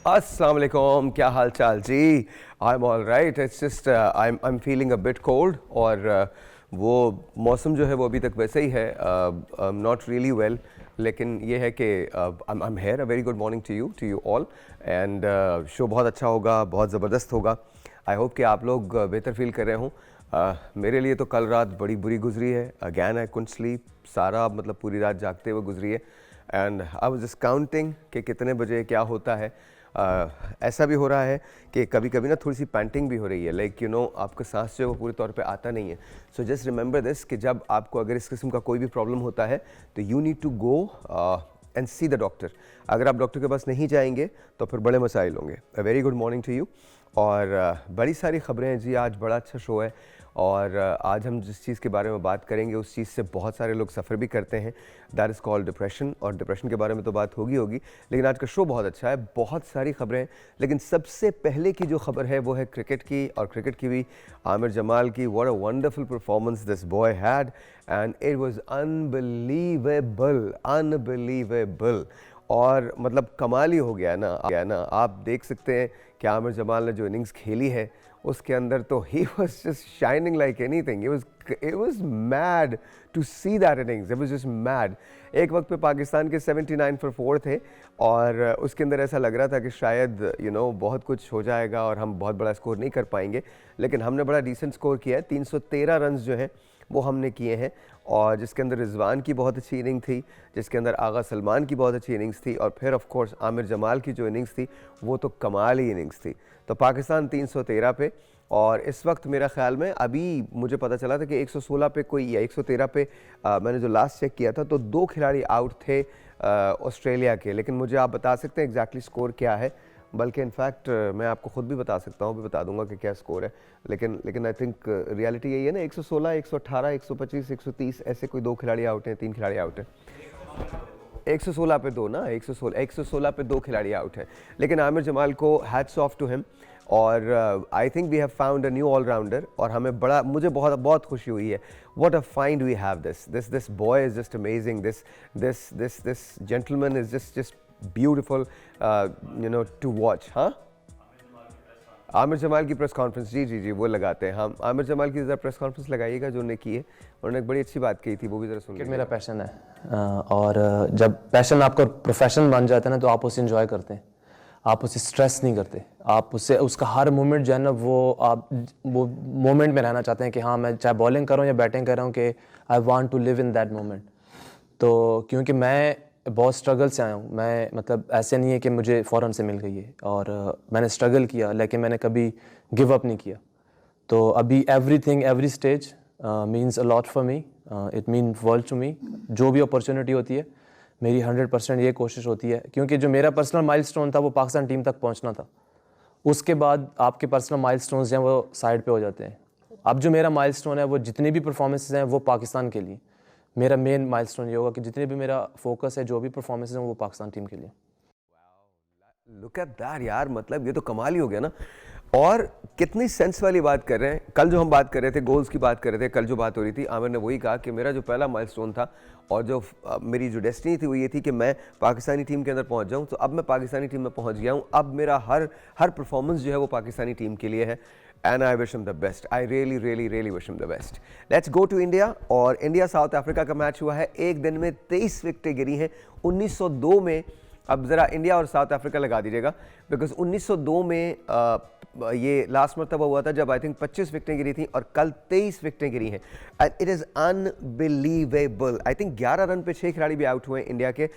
अस्सलाम वालेकुम, क्या हाल चाल जी। I am all right, it's just I am feeling a bit cold और वो मौसम जो है वो अभी तक वैसे ही है। I am not really well, लेकिन ये है कि I am here. A very good morning to you all and show बहुत अच्छा होगा, बहुत ज़बरदस्त होगा। आई होप कि आप लोग बेहतर फील कर रहे हों। मेरे लिए तो कल रात बड़ी बुरी गुजरी है। अगैन आई कुडंट स्लीप, सारा मतलब पूरी रात जागते हुए गुजरी है। And I was just counting कि कितने बजे क्या होता है। ऐसा भी हो रहा है कि कभी कभी ना थोड़ी सी पैंटिंग भी हो रही है, लाइक यू नो आपका सांस जो है वो पूरे तौर पे आता नहीं है। सो जस्ट रिमेंबर दिस कि जब आपको अगर इस किस्म का कोई भी प्रॉब्लम होता है तो you need to go and see the doctor. अगर आप डॉक्टर के पास नहीं जाएंगे तो फिर बड़े मसाइल होंगे। A very good morning to you. और बड़ी सारी खबरें हैं जी, आज बड़ा अच्छा शो है। और आज हम जिस चीज़ के बारे में बात करेंगे उस चीज़ से बहुत सारे लोग सफ़र भी करते हैं। दैट इज़ कॉल्ड डिप्रेशन, और डिप्रेशन के बारे में तो बात होगी। लेकिन आज का शो बहुत अच्छा है, बहुत सारी खबरें हैं। लेकिन सबसे पहले की जो खबर है वो है क्रिकेट की, और क्रिकेट की भी आमिर जमाल की। What a wonderful performance this boy had and it was unbelievable. और मतलब कमाल ही हो गया ना। आप देख सकते हैं कि आमिर जमाल ने जो इनिंग्स खेली है उसके अंदर तो he was just shining like anything. It was mad to see that innings, it was just mad. एक वक्त पे पाकिस्तान के 79 फॉर 4 थे और उसके अंदर ऐसा लग रहा था कि शायद बहुत कुछ हो जाएगा और हम बहुत बड़ा स्कोर नहीं कर पाएंगे। लेकिन हमने बड़ा डिसेंट स्कोर किया है। 313 रन जो हैं वो हमने किए हैं, और जिसके अंदर रिजवान की बहुत अच्छी इनिंग थी, जिसके अंदर आगा सलमान की बहुत अच्छी इनिंग्स थी, और फिर ऑफ कोर्स आमिर जमाल की जो इनिंग्स थी वो तो कमाल ही इनिंग्स थी। तो पाकिस्तान 313 पे, और इस वक्त मेरा ख्याल में अभी मुझे पता चला था कि 116 पे कोई या 113 पे मैंने जो लास्ट चेक किया था तो 2 खिलाड़ी आउट थे ऑस्ट्रेलिया के। लेकिन मुझे आप बता सकते हैं एग्जैक्टली स्कोर क्या है? बल्कि इनफैक्ट मैं आपको ख़ुद भी बता सकता हूँ, भी बता दूंगा कि क्या स्कोर है। लेकिन आई थिंक रियलिटी यही है ना, 116, 118, 125, 130 ऐसे कोई 2 खिलाड़ी आउट हैं, 3 खिलाड़ी आउट हैं। 116 पे 2 ना, 116 पे 2 खिलाड़ी आउट हैं। लेकिन आमिर जमाल को हैट्स ऑफ टू हिम, और I think we have found a new allrounder, और मुझे बहुत बहुत खुशी हुई है। What a find we have. This boy is just amazing. This gentleman is just beautiful to watch. हाँ, आमिर जमाल की प्रेस कॉन्फ्रेंस, जी वो लगाते हैं हम। आमिर जमाल की ज़रा प्रेस कॉन्फ्रेंस लगाइएगा जो उन्होंने की है, उन्होंने एक बड़ी अच्छी बात कही थी, वो भी ज़रा सुन लीजिए। मेरा पैशन है, और जब पैशन आपका प्रोफेशन बन जाता है ना तो आप उसे एंजॉय करते हैं, आप उसे स्ट्रेस नहीं करते, आप उससे उसका हर मोमेंट जो है ना वो मोमेंट में रहना चाहते हैं कि हाँ मैं चाहे बॉलिंग कर रहा हूँ या बैटिंग कर रहा हूँ कि I want to live in that moment. तो क्योंकि मैं बहुत स्ट्रगल से आया हूँ, मैं मतलब ऐसे नहीं है कि मुझे फ़ौरन से मिल गई है, और मैंने स्ट्रगल किया लेकिन मैंने कभी गिव अप नहीं किया। तो अभी every stage means a lot for me, it mean world to me. जो भी अपॉर्चुनिटी होती है मेरी 100% ये कोशिश होती है, क्योंकि जो मेरा पर्सनल माइलस्टोन था वो पाकिस्तान टीम तक पहुंचना था। उसके बाद आपके पर्सनल माइलस्टोन्स हैं वो साइड पे हो जाते हैं। अब जो मेरा माइलस्टोन है वो जितनी भी परफॉर्मेंसेज हैं वो पाकिस्तान के लिए, मेरा मेन माइलस्टोन ये होगा कि जितने भी मेरा फोकस है, जो भी परफॉर्मेंसेज हैं वो पाकिस्तान टीम के लिए। लुक एट दैट यार, मतलब ये तो कमाल ही हो गया ना। और कितनी सेंस वाली बात कर रहे हैं। कल जो हम बात कर रहे थे, गोल्स की बात कर रहे थे, कल जो बात हो रही थी, आमिर ने वही कहा कि मेरा जो पहला माइलस्टोन था और जो मेरी जो डेस्टिनी थी वो ये थी कि मैं पाकिस्तानी टीम के अंदर पहुंच जाऊं। तो अब मैं पाकिस्तानी टीम में पहुंच गया हूं। अब मेरा हर परफॉर्मेंस जो है वो पाकिस्तानी टीम के लिए है, and I wish him the best. I really wish him the best. Let's go to India. और इंडिया साउथ अफ्रीका का मैच हुआ है। एक दिन में 23 विकेटें गिरी हैं। 1902 में, अब ज़रा इंडिया और साउथ अफ्रीका लगा दीजिएगा, बिकॉज 1902 में ये लास्ट मरतबा हुआ था जब आई थिंक 25 विकेटें गिरी थी, और कल 23 विकेटें गिरी हैं। And it is unbelievable. I think 11 run पे 6 खिलाड़ी भी आउट हुए हैं इंडिया के।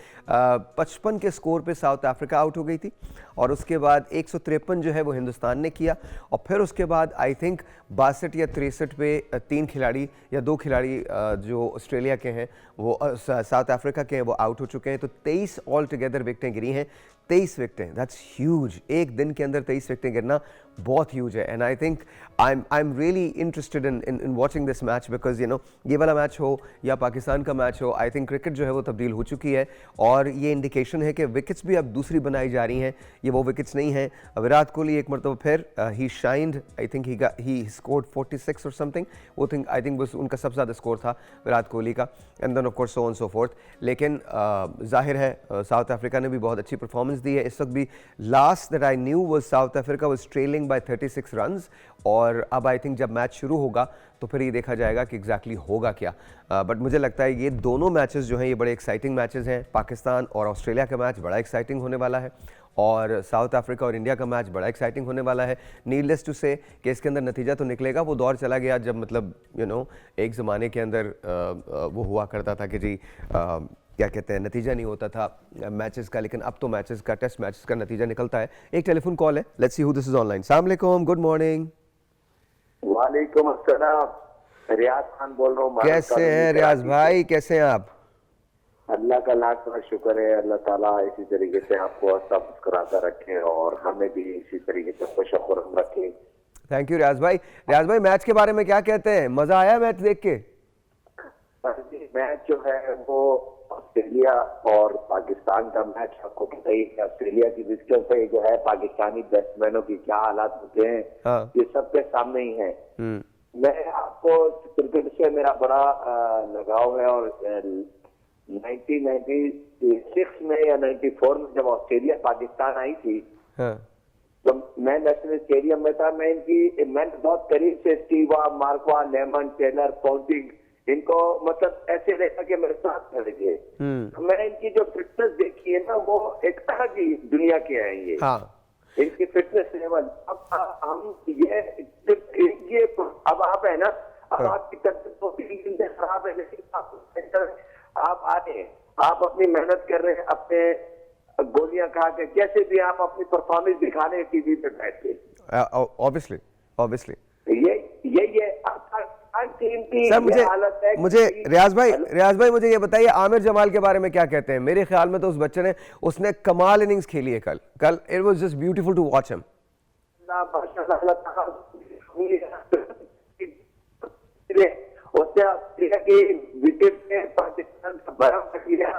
55 के स्कोर पे साउथ अफ्रीका आउट हो गई थी, और उसके बाद 153 जो है वो हिंदुस्तान ने किया, और फिर उसके बाद आई थिंक 62 या 63 पे 3 खिलाड़ी या 2 खिलाड़ी जो ऑस्ट्रेलिया के हैं वो साउथ अफ्रीका के हैं वो आउट हो चुके हैं। तो 23 ऑल टुगेदर विकेटें गिरी हैं। 23 विकेटें, दैट्स ह्यूज। एक दिन के अंदर 23 विकेटें गिरना बहुत ह्यूज है। And I think I am really interested in watching this match, because ये वाला मैच हो या पाकिस्तान का मैच हो, आई थिंक क्रिकेट जो है वो तब्दील हो चुकी है, और ये इंडिकेशन है कि विकेट्स भी अब दूसरी बनाई जा रही हैं। ये वो विकेट्स नहीं हैं। विराट कोहली एक मरतबा फिर ही शाइंड, आई थिंक ही स्कोर्ड 46 और समथिंग, वो थिंक आई थिंक उनका सबसे ज़्यादा स्कोर था विराट कोहली का, and then of course so on so forth. लेकिन जाहिर है साउथ अफ्रीका ने भी बहुत अच्छी परफॉर्मेंस परफॉर्मेंस दी है इस वक्त भी। Last that I knew was South Africa was trailing by 36 runs, और अब आई थिंक जब मैच शुरू होगा तो फिर ये देखा जाएगा कि एग्जैक्टली होगा क्या। बट मुझे लगता है ये दोनों मैचेस जो हैं ये बड़े एक्साइटिंग मैचेस हैं। पाकिस्तान और ऑस्ट्रेलिया का मैच बड़ा एक्साइटिंग होने वाला है, और साउथ अफ्रीका और इंडिया का मैच बड़ा एक्साइटिंग होने वाला है। नीडलेस टू से कि इसके अंदर नतीजा तो निकलेगा। वो दौर चला गया जब मतलब एक ज़माने के अंदर वो हुआ करता था कि जी क्या कहते हैं, नतीजा नहीं होता था मैचेस का, लेकिन अब तो मैचेस का, टेस्ट मैचेस का नतीजा निकलता है। एक टेलीफोन कॉल है, let's see who this is online. अस्सलाम वालेकुम, गुड मॉर्निंग। वालेकुम अस्सलाम, रियाज खान बोल रहा हूँ। कैसे हैं रियाज भाई, कैसे हैं आप? अल्लाह का लाख लाख शुक्र है, अल्लाह ताला इसी तरीके से आपको हंसता मुस्कुराता रखे और हमें भी इसी तरीके से खुशखुरम रखे। थैंक यू रियाज भाई। रियाज भाई, मैच के बारे में क्या कहते हैं, मजा आया मैच देख के? मैच जो है वो ऑस्ट्रेलिया और पाकिस्तान का मैच, आपको पता ही है ऑस्ट्रेलिया की विकेटों पे जो है पाकिस्तानी बैट्समैनों की क्या हालात होते हैं। हाँ। ये सबके सामने ही है। मैं आपको क्रिकेट से मेरा बड़ा लगाव है, और 1996 में या 94 में जब ऑस्ट्रेलिया पाकिस्तान आई थी, हाँ। तो मैं नेशनल स्टेडियम में था। मैंने बहुत करीब से स्टीवा, मार्कवा, लेमन, टेलर, पॉन्टिंग, इनको मतलब ऐसे देखा कि मेरे साथ खड़े थे। तो मैंने इनकी जो फिटनेस देखी है ना, वो एक अलग ही दुनिया के हैं ये। हाँ। इनकी फिटनेस लेवल, अब हम ये अब आप है ना, अब आपकी तबीयत तो खराब है, लेकिन आप आए, आप अपनी मेहनत कर रहे हैं, अपने गोलियां खा के, जैसे भी आप अपनी परफॉर्मेंस दिखा रहे हैं टीवी पे बैठ के। ऑब्वियसली ये सर, मुझे रियाज भाई मुझे ये बताइए, आमिर जमाल के बारे में क्या कहते हैं? मेरे ख्याल में तो उस बच्चे ने, उसने कमाल इनिंग्स खेली है कल। It was just beautiful to watch him. उसने ऑस्ट्रेलिया की विकेट पे पाकिस्तान का बड़ा किया,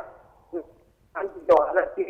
जो हालत थी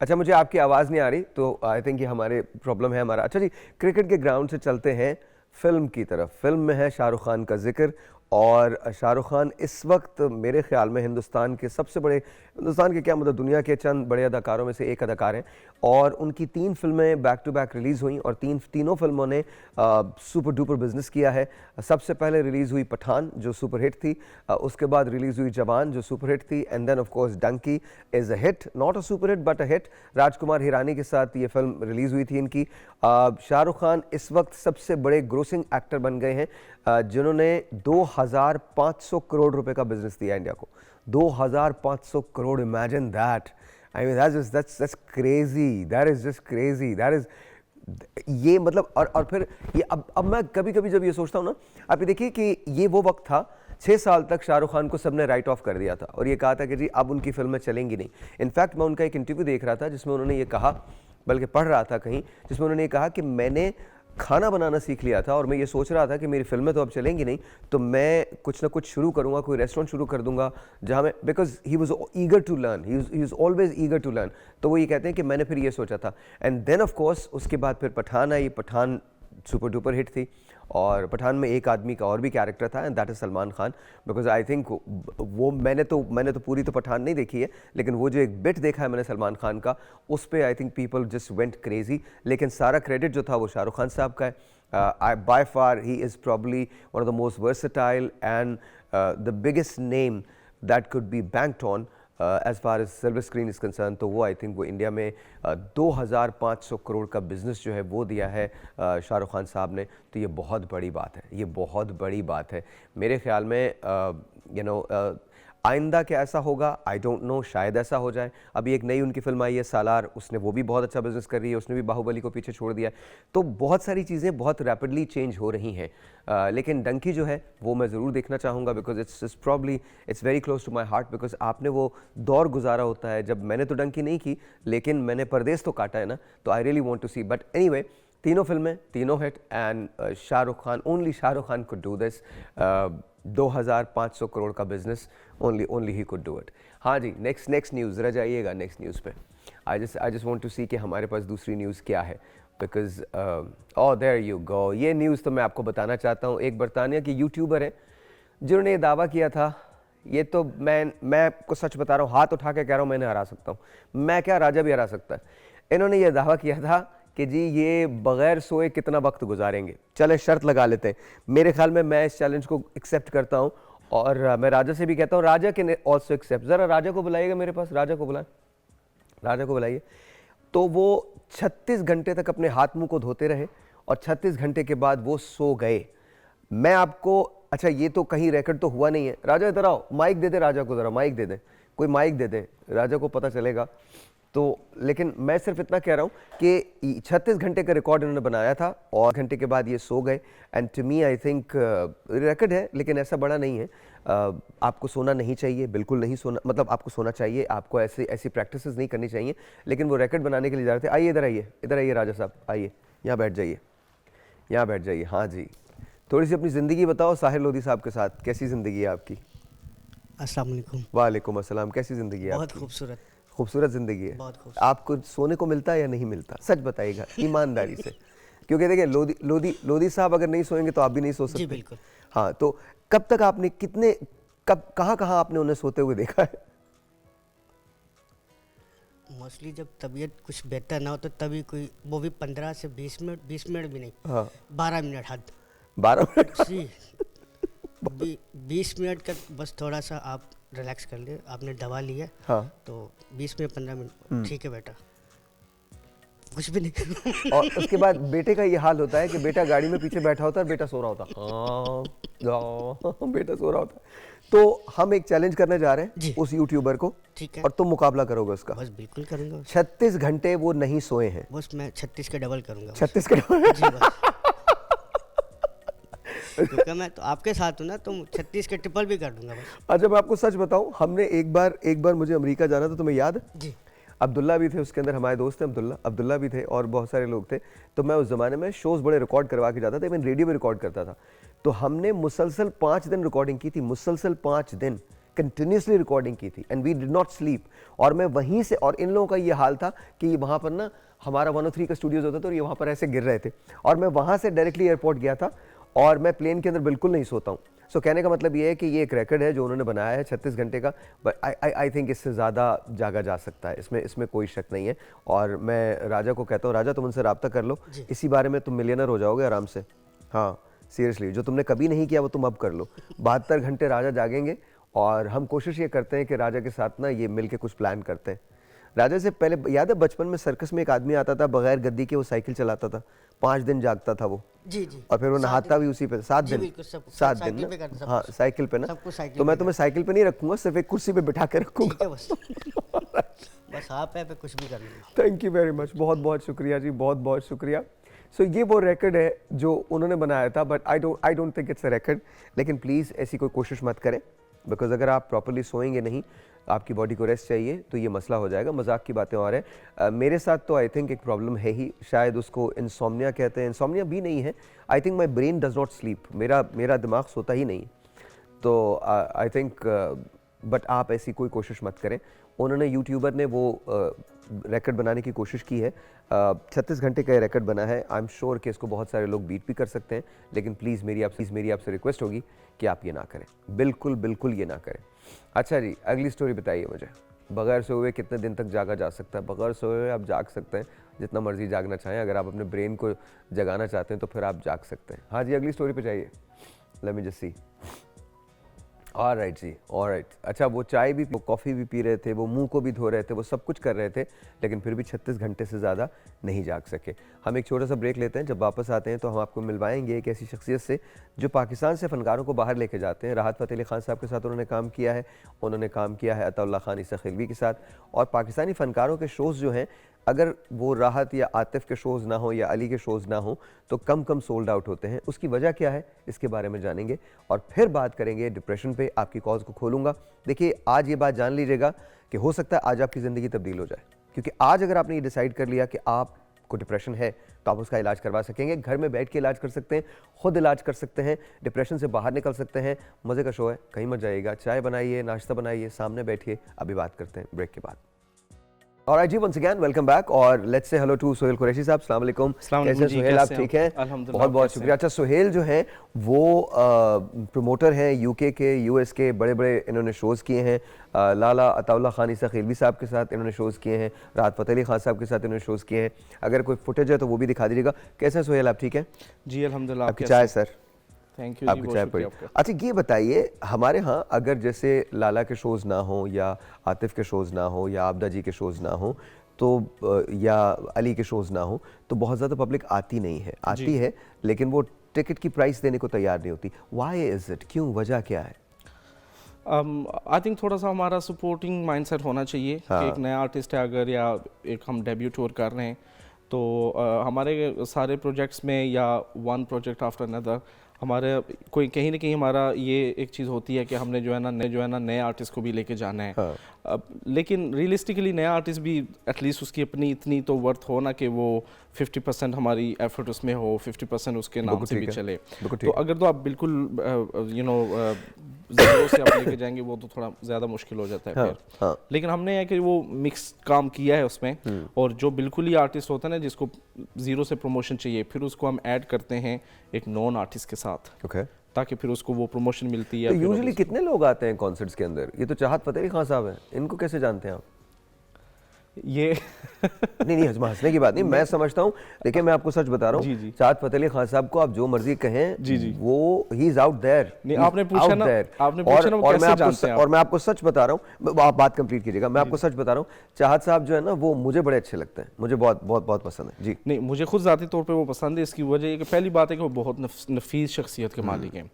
अच्छा, मुझे आपकी आवाज़ नहीं आ रही, तो आई थिंक ये हमारे प्रॉब्लम है हमारा। अच्छा जी, क्रिकेट के ग्राउंड से चलते हैं फिल्म की तरफ। फिल्म में है शाहरुख खान का जिक्र, और शाहरुख खान इस वक्त मेरे ख्याल में हिंदुस्तान के सबसे बड़े, हिंदुस्तान के क्या मतलब दुनिया के चंद बड़े अदाकारों में से एक अदाकार हैं, और उनकी 3 फिल्में बैक टू बैक रिलीज़ हुई, और तीनों फिल्मों ने सुपर डुपर बिजनेस किया है। सबसे पहले रिलीज़ हुई पठान, जो सुपर हिट थी, उसके बाद रिलीज़ हुई जवान, जो सुपर हिट थी, and then of course Dunki is a hit, not a super hit but a hit. Rajkumar Hirani के साथ ये फिल्म रिलीज़ हुई थी इनकी। शाहरुख खान इस वक्त सबसे बड़े ग्रोसिंग एक्टर बन गए हैं, जिन्होंने 2500 करोड़ रुपए का बिजनेस दिया इंडिया को। 2500 crore, imagine that. I mean that's crazy, that is just crazy, that is ये मतलब। और फिर ये अब मैं कभी कभी जब ये सोचता हूँ ना, आप ये देखिए कि ये वो वक्त था, 6 साल तक शाहरुख खान को सबने राइट ऑफ कर दिया था, और ये कहा था कि जी अब उनकी फिल्में चलेंगी नहीं। इनफैक्ट मैं उनका एक इंटरव्यू देख रहा था जिसमें उन्होंने ये कहा, बल्कि पढ़ रहा था कहीं, जिसमें उन्होंने ये कहा कि मैंने खाना बनाना सीख लिया था, और मैं ये सोच रहा था कि मेरी फिल्में तो अब चलेंगी नहीं, तो मैं कुछ ना कुछ शुरू करूंगा, कोई रेस्टोरेंट शुरू कर दूंगा जहाँ मैं, because he was eager to learn, he is always eager to learn. तो वो ये कहते हैं कि मैंने फिर ये सोचा था, एंड देन ऑफ कोर्स उसके बाद फिर पठान आई। पठान सुपर डुपर हिट थी, और पठान में एक आदमी का और भी कैरेक्टर था, and that is Salman Khan. Because I think वो मैंने तो पूरी तो पठान नहीं देखी है, लेकिन वो जो एक बिट देखा है मैंने सलमान खान का, उस पर I think people just went crazy. लेकिन सारा क्रेडिट जो था वो शाहरुख खान साहब का है। By far he is probably one of the most versatile and the biggest name that could be banked on as far as silver screen is concern. तो वो आई थिंक वो इंडिया में 2500 करोड़ का बिजनेस जो है वो दिया है शाहरुख खान साहब ने। तो ये बहुत बड़ी बात है, ये बहुत बड़ी बात है मेरे ख्याल में। आइंदा क्या ऐसा होगा आई डोंट नो, शायद ऐसा हो जाए। अभी एक नई उनकी फिल्म आई है सालार, उसने वो भी बहुत अच्छा बिजनेस कर रही है, उसने भी बाहुबली को पीछे छोड़ दिया है। तो बहुत सारी चीज़ें बहुत रैपिडली चेंज हो रही हैं, लेकिन डंकी जो है वो मैं ज़रूर देखना चाहूँगा, because it's probably it's very close to my heart, because आपने वो दौर गुजारा होता है जब मैंने तो डंकी नहीं की, लेकिन मैंने परदेस तो काटा है ना, तो I really want to see. But any तीनों फिल्में, तीनों hit, and Shahrukh Khan, only Shahrukh Khan could do this. 2500 crore का business, only he could do it. हाँ जी, नेक्स्ट न्यूज़, ज़रा जाइएगा नेक्स्ट न्यूज़ पे। I just want to see कि हमारे पास दूसरी न्यूज़ क्या है, बिकॉज देयर यू गो। ये न्यूज़ तो मैं आपको बताना चाहता हूँ। एक बरतानिया के यूट्यूबर हैं जिन्होंने ये दावा किया था ये तो मैं आपको सच बता रहा हूँ, हाथ उठा के कह रहा हूँ, मैंने हरा सकता हूँ। मैं क्या, राजा भी हरा सकता है। इन्होंने ये दावा किया था कि जी ये बगैर सोए कितना वक्त गुजारेंगे। चले शर्त लगा लेते हैं। मेरे ख्याल में मैं इस चैलेंज को एक्सेप्ट करता हूँ और मैं राजा से भी कहता हूँ, राजा कैन ऑल्सो एक्सेप्ट। ज़रा राजा को बुलाइएगा मेरे पास, राजा को बुलाएं, राजा को बुलाइए। तो वो 36 घंटे तक अपने हाथ मुंह को धोते रहे और 36 घंटे के बाद वो सो गए। मैं आपको, अच्छा ये तो कहीं रिकॉर्ड तो हुआ नहीं है। राजा इधर आओ, माइक दे दे राजा को, ज़रा माइक दे दे, कोई माइक दे दे, राजा को पता चलेगा। तो लेकिन मैं सिर्फ इतना कह रहा हूँ कि 36 घंटे का रिकॉर्ड इन्होंने बनाया था और घंटे के बाद ये सो गए। And to me I think record है, लेकिन ऐसा बड़ा नहीं है। आपको सोना नहीं चाहिए, बिल्कुल नहीं सोना, मतलब आपको सोना चाहिए, आपको ऐसी प्रैक्टिसेस नहीं करनी चाहिए, लेकिन वो रिकॉर्ड बनाने के लिए जा रहे थे। आइए इधर आइए, इधर आइए राजा साहब, आइए यहाँ बैठ जाइए, यहाँ बैठ जाइए। हाँ जी, थोड़ी सी अपनी ज़िंदगी बताओ साहिर लोधी साहब के साथ, कैसी ज़िंदगी है आपकी? अस्सलाम वालेकुम। वालेकुम अस्सलाम, कैसी ज़िंदगी है बहुत आपकी? खूबसूरत। खूबसूरत ज़िंदगी है। बहुत खूबसूरत। आपको सोने को मिलता है या नहीं मिलता? सच बताइएगा ईमानदारी से, क्योंकि देखिए लोधी साहब अगर नहीं सोएंगे तो आप भी नहीं सो सकते। जी बिल्कुल। हाँ, तो कब तक आपने कहाँ आपने उन्हें सोते हुए देखा है? मोस्टली जब तबीयत कुछ बेहतर ना हो तो तभी कोई, वो भी 15 से 20 मिनट, 20 मिनट भी नहीं, हाँ 12 मिनट हद। 12 मिनट? जी 20 मिनट का बस थोड़ा सा आप रिलैक्स कर लिए, आपने दवा ली है हाँ। तो 20 मिनट 15 मिनट ठीक है बेटा, कुछ भी नहीं। और उसके बाद बेटे का ये हाल होता है कि बेटा गाड़ी में पीछे बैठा होता है, बेटा सो रहा होता है। बेटा सो रहा होता है। तो हम एक चैलेंज करने जा रहे हैं जी। उस यूट्यूबर को, ठीक है, और तुम मुकाबला करोगे उसका। बस बिल्कुल करूँगा। 36 घंटे वो नहीं सोए हैं। बस मैं 36 का डबल करूँगा। 36 का जी बस। क्योंकि मैं तो आपके साथ हूँ ना, तो 36 के ट्रिपल भी कर दूंगा बस। अच्छा मैं आपको सच बताऊं, हमने एक बार मुझे अमेरिका जाना था, तुम्हें याद है? जी अब्दुल्ला भी थे उसके अंदर, हमारे दोस्त हैं अब्दुल्ला भी थे और बहुत सारे लोग थे। तो मैं उस ज़माने में शोज़ बड़े रिकॉर्ड करवा के जाता था, इवन रेडियो में रिकॉर्ड करता था। तो हमने मुसलसल 5 दिन रिकॉर्डिंग की थी, मुसलसल 5 दिन कंटिन्यूसली रिकॉर्डिंग की थी, and we did not sleep. और मैं वहीं से, और इन लोगों का ये हाल था कि वहाँ पर ना हमारा 103 का स्टूडियोज़ होता था और ये वहाँ पर ऐसे गिर रहे थे, और मैं वहाँ से डायरेक्टली एयरपोर्ट गया था और मैं प्लेन के अंदर बिल्कुल नहीं सोता हूँ। सो कहने का मतलब ये है कि ये एक रिकॉर्ड है जो उन्होंने बनाया है 36 घंटे का, बट आई थिंक इससे ज़्यादा जागा जा सकता है, इसमें कोई शक नहीं है। और मैं राजा को कहता हूँ, राजा तुम उनसे रब्ता कर लो, इसी बारे में तुम मिलियनर हो जाओगे आराम से। हाँ सीरियसली, जो तुमने कभी नहीं किया वो तुम अब कर लो। 72 घंटे राजा जागेंगे और हम कोशिश ये करते हैं कि राजा के साथ ना ये मिल के कुछ प्लान करते हैं। राजा से पहले याद है बचपन में सर्कस में एक आदमी आता था बगैर गद्दी के, वो साइकिल चलाता था, 5 दिन जागता था वो। जी जी। और फिर वो नहाता भी उसी पे, 7 दिन, 7 दिन ना। हाँ साइकिल पे ना। तो मैं तुम्हें साइकिल पे नहीं रखूंगा, सिर्फ एक कुर्सी पे बिठा के रखूंगा। बस बस आप पे कुछ भी कर लो। थैंक यू वेरी मच, बहुत बहुत शुक्रिया जी, बहुत बहुत शुक्रिया। सो ये वो रिकॉर्ड है जो उन्होंने बनाया था, but I don't think it's a record. लेकिन प्लीज़ ऐसी कोई कोशिश मत करें, बिकॉज अगर आप प्रॉपर्ली सोएंगे नहीं, आपकी बॉडी को रेस्ट चाहिए, तो ये मसला हो जाएगा। मजाक की बातें और हैं। मेरे साथ तो आई थिंक एक प्रॉब्लम है ही, शायद उसको इंसोम्निया कहते हैं। इंसोम्निया भी नहीं है, I think my brain does not sleep, मेरा दिमाग सोता ही नहीं। तो आई थिंक, बट आप ऐसी कोई कोशिश मत करें। उन्होंने, यूट्यूबर ने वो रिकॉर्ड बनाने की कोशिश की है, 36 घंटे का रिकॉर्ड बना है। आई एम श्योर कि इसको बहुत सारे लोग बीट भी कर सकते हैं, लेकिन प्लीज़ मेरी आपसे रिक्वेस्ट होगी कि आप ये ना करें, बिल्कुल बिल्कुल ये ना करें। अच्छा जी, अगली स्टोरी बताइए मुझे। बगैर सोए हुए कितने दिन तक जागा जा सकता है? बगैर सोए हुए आप जाग सकते हैं जितना मर्जी जागना चाहें। अगर आप अपने ब्रेन को जगाना चाहते हैं तो फिर आप जाग सकते हैं। हाँ जी, अगली स्टोरी पे जाइए। Let me just see. Alright जी, ऑलराइट। अच्छा, वो चाय भी, वो कॉफ़ी भी पी रहे थे, वो मुंह को भी धो रहे थे, वो सब कुछ कर रहे थे, लेकिन फिर भी 36 घंटे से ज़्यादा नहीं जाग सके। हम एक छोटा सा ब्रेक लेते हैं। जब वापस आते हैं तो हम आपको मिलवाएंगे एक ऐसी शख्सियत से जो पाकिस्तान से फ़नकारों को बाहर लेके जाते हैं। राहत फ़तेह अली ख़ान साहब के साथ उन्होंने काम किया है, उन्होंने काम किया है अताउल्लाह खान ईसा खिलवी के साथ। और पाकिस्तानी फ़नकारों के शोज़ जो हैं, अगर वो राहत या आतिफ के शोज़ ना हो या अली के शोज़ ना हो तो कम सोल्ड आउट होते हैं। उसकी वजह क्या है, इसके बारे में जानेंगे और फिर बात करेंगे डिप्रेशन पे। आपकी कॉज को खोलूँगा। देखिए, आज ये बात जान लीजिएगा कि हो सकता है आज आपकी ज़िंदगी तब्दील हो जाए, क्योंकि आज अगर आपने ये डिसाइड कर लिया कि आपको डिप्रेशन है तो आप उसका इलाज करवा सकेंगे। घर में बैठ के इलाज कर सकते हैं, खुद इलाज कर सकते हैं, डिप्रेशन से बाहर निकल सकते हैं। मज़े का शो है, कहीं मत जाइएगा। चाय बनाइए, नाश्ता बनाइए, सामने बैठिए। अभी बात करते हैं ब्रेक के बाद। Alright जी, once again welcome back और let's say hello to Sohail Qureshi साहब। अस्सलाम वालेकुम। अस्सलाम कैसे वालेकुम जी, सोहेल, आप कैसे ठीक हैं? हैं? अल्हम्दुलिल्लाह, बहुत बहुत कैसे शुक्रिया। अच्छा, सोहेल जो हैं वो प्रमोटर हैं यूके के, यूएस के, बड़े बड़े इन्होंने शोज़ किए हैं। लाला अताउल्ला खान ईसा खिलवी साहब के साथ इन्होंने शोज़ किए हैं, राहत फ़तेह अली खान साहब के साथ इन्होंने शोज़ किए हैं। अगर कोई फुटेज है तो वो भी दिखा दीजिएगा। कैसे हैं सोहेल, आप ठीक हैं? जी अल्हम्दुलिल्लाह। आपकी चाय सर? थैंक यू जी, आपकी बहुत चाय शुक्रिया पड़ी। आपका। अच्छा, ये बताइए, हमारे यहाँ अगर जैसे लाला के शोज़ ना हो या आतिफ के शोज़ ना हो या आबदा जी के शोज़ ना हो तो या अली के शोज़ ना हो तो बहुत ज़्यादा पब्लिक आती नहीं है, आती है लेकिन वो टिकट की प्राइस देने को तैयार नहीं होती। व्हाई इज़ इट, क्यों, वजह क्या है? आई थिंक थोड़ा सा हमारा सपोर्टिंग माइंडसेट होना चाहिए कि एक नया आर्टिस्ट है अगर, या एक हम डेब्यू टूर कर रहे हैं तो हमारे सारे प्रोजेक्ट्स में या वन प्रोजेक्ट आफ्टर अनदर हमारे कोई कहीं ना कहीं हमारा ये एक चीज़ होती है कि हमने जो है ना नए आर्टिस्ट को भी लेके जाना है। लेकिन रियलिस्टिकली नया आर्टिस्ट भी एटलीस्ट उसकी अपनी इतनी तो वर्थ हो ना कि वो 50% हमारी एफर्ट उसमें हो, 50% उसके नाम से भी चले। तो अगर तो आप बिल्कुल यू नो ज़ीरो से आप लेके जाएंगे वो तो थोड़ा ज़्यादा मुश्किल हो जाता है फिर। लेकिन हमने है कि वो मिक्स काम किया है उसमें, और जो बिल्कुल ही आर्टिस्ट होता है ना जिसको ज़ीरो से प्रमोशन चाहिए, फिर उसको हम ऐड करते हैं एक नॉन आर्टिस्ट के साथ, ताकि फिर उसको वो प्रमोशन मिलती है। तो यूजुअली कितने लोग आते हैं कॉन्सर्ट्स के अंदर? ये तो चाहत फतेह अली खान साहब हैं, इनको कैसे जानते हैं आप? ये नहीं हंसने की बात नहीं, मैं समझता हूँ। देखिए, मैं आपको सच बता रहा हूँ, चाहत फतेह अली खान साहब को आप जो मर्जी कहें, वो ही इज आउट देयर। नहीं, आपने पूछा ना वो कैसे जानते हैं आप? और मैं आपको सच बता रहा हूँ, आप बात कंप्लीट कीजिएगा। मैं आपको सच बता रहा हूँ, चाहत साहब जो है ना वो मुझे बड़े अच्छे लगते हैं, मुझे बहुत बहुत बहुत पसंद है जी। नहीं, मुझे खुद ज़ाती तौर पे वो पसंद है। इसकी वजह ये कि पहली बात है कि वो बहुत नफीस शख्सियत के मालिक हैं।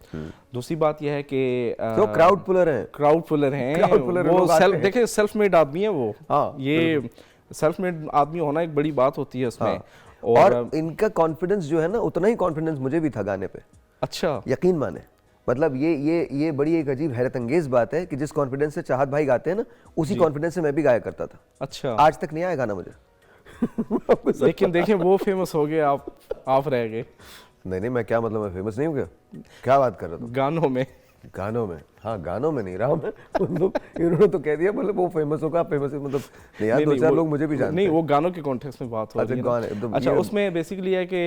दूसरी बात यह है कि तो क्राउड पुलर हैं, वो देखिए सेल्फ मेड आदमी है वो। ये सेल्फ मेड आदमी होना एक बड़ी बात होती है उसमें। और इनका कॉन्फिडेंस जो है ना, उतना ही कॉन्फिडेंस मुझे भी था गाने पे। अच्छा, यकीन माने, मतलब ये बड़ी एक अजीब हैरत अंगेज बात है कि जिस कॉन्फिडेंस से चाहत भाई गाते हैं ना, उसी कॉन्फिडेंस से मैं भी गाया करता था। अच्छा, आज तक नहीं आया गाना मुझे। लेकिन देखें वो फेमस हो गए, आप रह गए। नहीं, मैं क्या मतलब, मैं फेमस नहीं हूँ क्या? क्या बात कर रहा था? गानों में हाँ, गानों में नहीं रहा मैं। इन्होंने तो कह दिया, मतलब वो फेमस होगा, फेमस मतलब नहीं यार, दो चार लोग मुझे भी जानते हैं। नहीं, वो गानों के कॉन्टेक्स्ट में बात हो रही है। अच्छा, उसमें बेसिकली है कि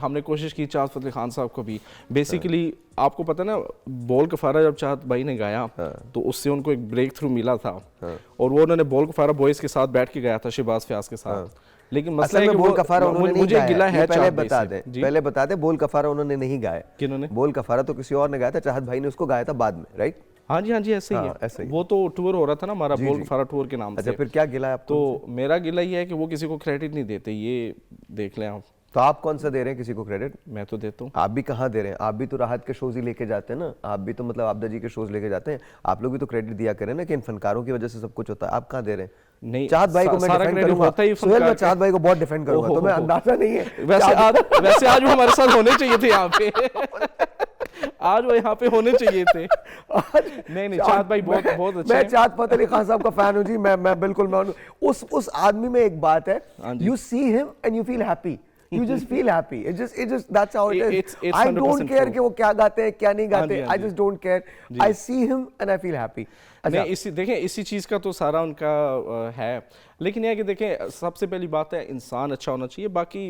हमने कोशिश की चाहत फतेह खान साहब को भी बेसिकली, आपको पता ना, बोल कफारा जब चाहत भाई ने गाया तो उससे उनको एक ब्रेक थ्रू मिला था, और वो उन्होंने बोल कफारा बॉयज के साथ बैठ के गाया था, शहबाज फयाज के साथ। लेकिन मसला है कि बोल कफारा उन्होंने नहीं मुझे गिला है। पहले बता दे, बोल कफारा उन्होंने नहीं गाया। किन्होंने? बोल कफारा तो किसी और ने गाया था, चाहत भाई ने उसको गाया था बाद में, राइट? हाँ जी, ऐसे ही है। वो तो टूर हो रहा था ना हमारा, बोल कफारा टूर के नाम से। अच्छा, फिर क्या गिला है आपको? तो मेरा गिला ये है कि वो किसी को क्रेडिट नहीं देते, ये देख लें आप। तो आप कौन सा दे रहे हैं किसी को क्रेडिट? मैं तो देता हूँ। आप भी कहाँ दे रहे हैं? आप भी तो राहत के शोज ही लेके जाते हैं ना, आप भी तो मतलब आबदा जी के शोज लेके जाते हैं। आप लोग भी तो क्रेडिट दिया करें ना कि इन फनकारों की वजह से सब कुछ होता है। आप कहाँ दे रहे हैं? नहीं, चाहत भाई को मैं डिफेंड करूंगा। सोहेल, मैं चाहत भाई को बहुत डिफेंड करूंगा, तो मैं अंदाजा नहीं है। वैसे आज वो हमारे साथ होने चाहिए थे यहाँ पे। आज वो यहाँ पे होने चाहिए थे। नहीं, चाहत भाई बहुत अच्छे हैं। मैं चाहत फतेह अली खान साहब का फैन हूँ जी। मैं बिल्कुल उस आदमी में एक बात है, you see him and you feel happy, you just feel happy. It just that's how it is. I don't care कि वो क्या गाते हैं क्या नहीं गाते। I just don't care. I see him and I feel happy. नहीं, देखें इसी चीज़ का तो सारा उनका है। लेकिन यह कि देखें, सबसे पहली बात है इंसान अच्छा होना चाहिए, बाकी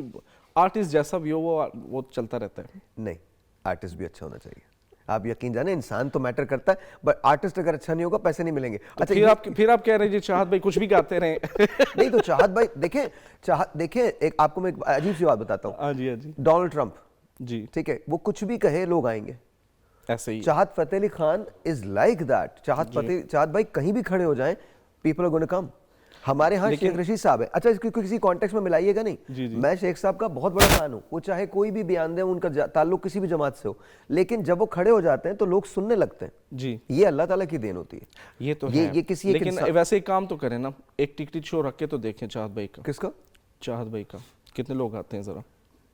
आर्टिस्ट जैसा भी हो वो चलता रहता है। नहीं, आर्टिस्ट भी अच्छा होना चाहिए। आप यकीन जाने, इंसान तो मैटर करता है, बट आर्टिस्ट अगर अच्छा नहीं होगा पैसे नहीं मिलेंगे। अच्छा, फिर आप कह रहे हैं चाहत भाई कुछ भी गाते रहे। नहीं तो चाहत भाई देखें, एक आपको मैं एक अजीब सी बात बताता हूँ। हाँ जी। डोनाल्ड ट्रंप जी, ठीक है, वो कुछ भी कहे लोग आएंगे, ऐसे ही। Chahat Fateh Ali Khan is like that. Chahat भाई कहीं भी खड़े हो जाएं, पीपल आर गोना कम। हमारे यहाँ शेख रशीद साहब है। अच्छा, इसको किसी कॉन्टेक्स्ट में मिलाइएगा नहीं। मैं शेख साहब का बहुत बड़ा फैन हूँ, वो चाहे कोई भी बयान दे, उनका ताल्लुक किसी भी जमात से हो, लेकिन जब वो खड़े हो जाते हैं तो लोग सुनने लगते हैं जी। ये अल्लाह ताला की देन होती है। ये तो है। ये किसी लेकिन वैसे एक काम तो करें ना, एक टिकट शो रख के तो देखें चाहत भाई का। किसका? चाहत भाई का। कितने लोग आते हैं जरा?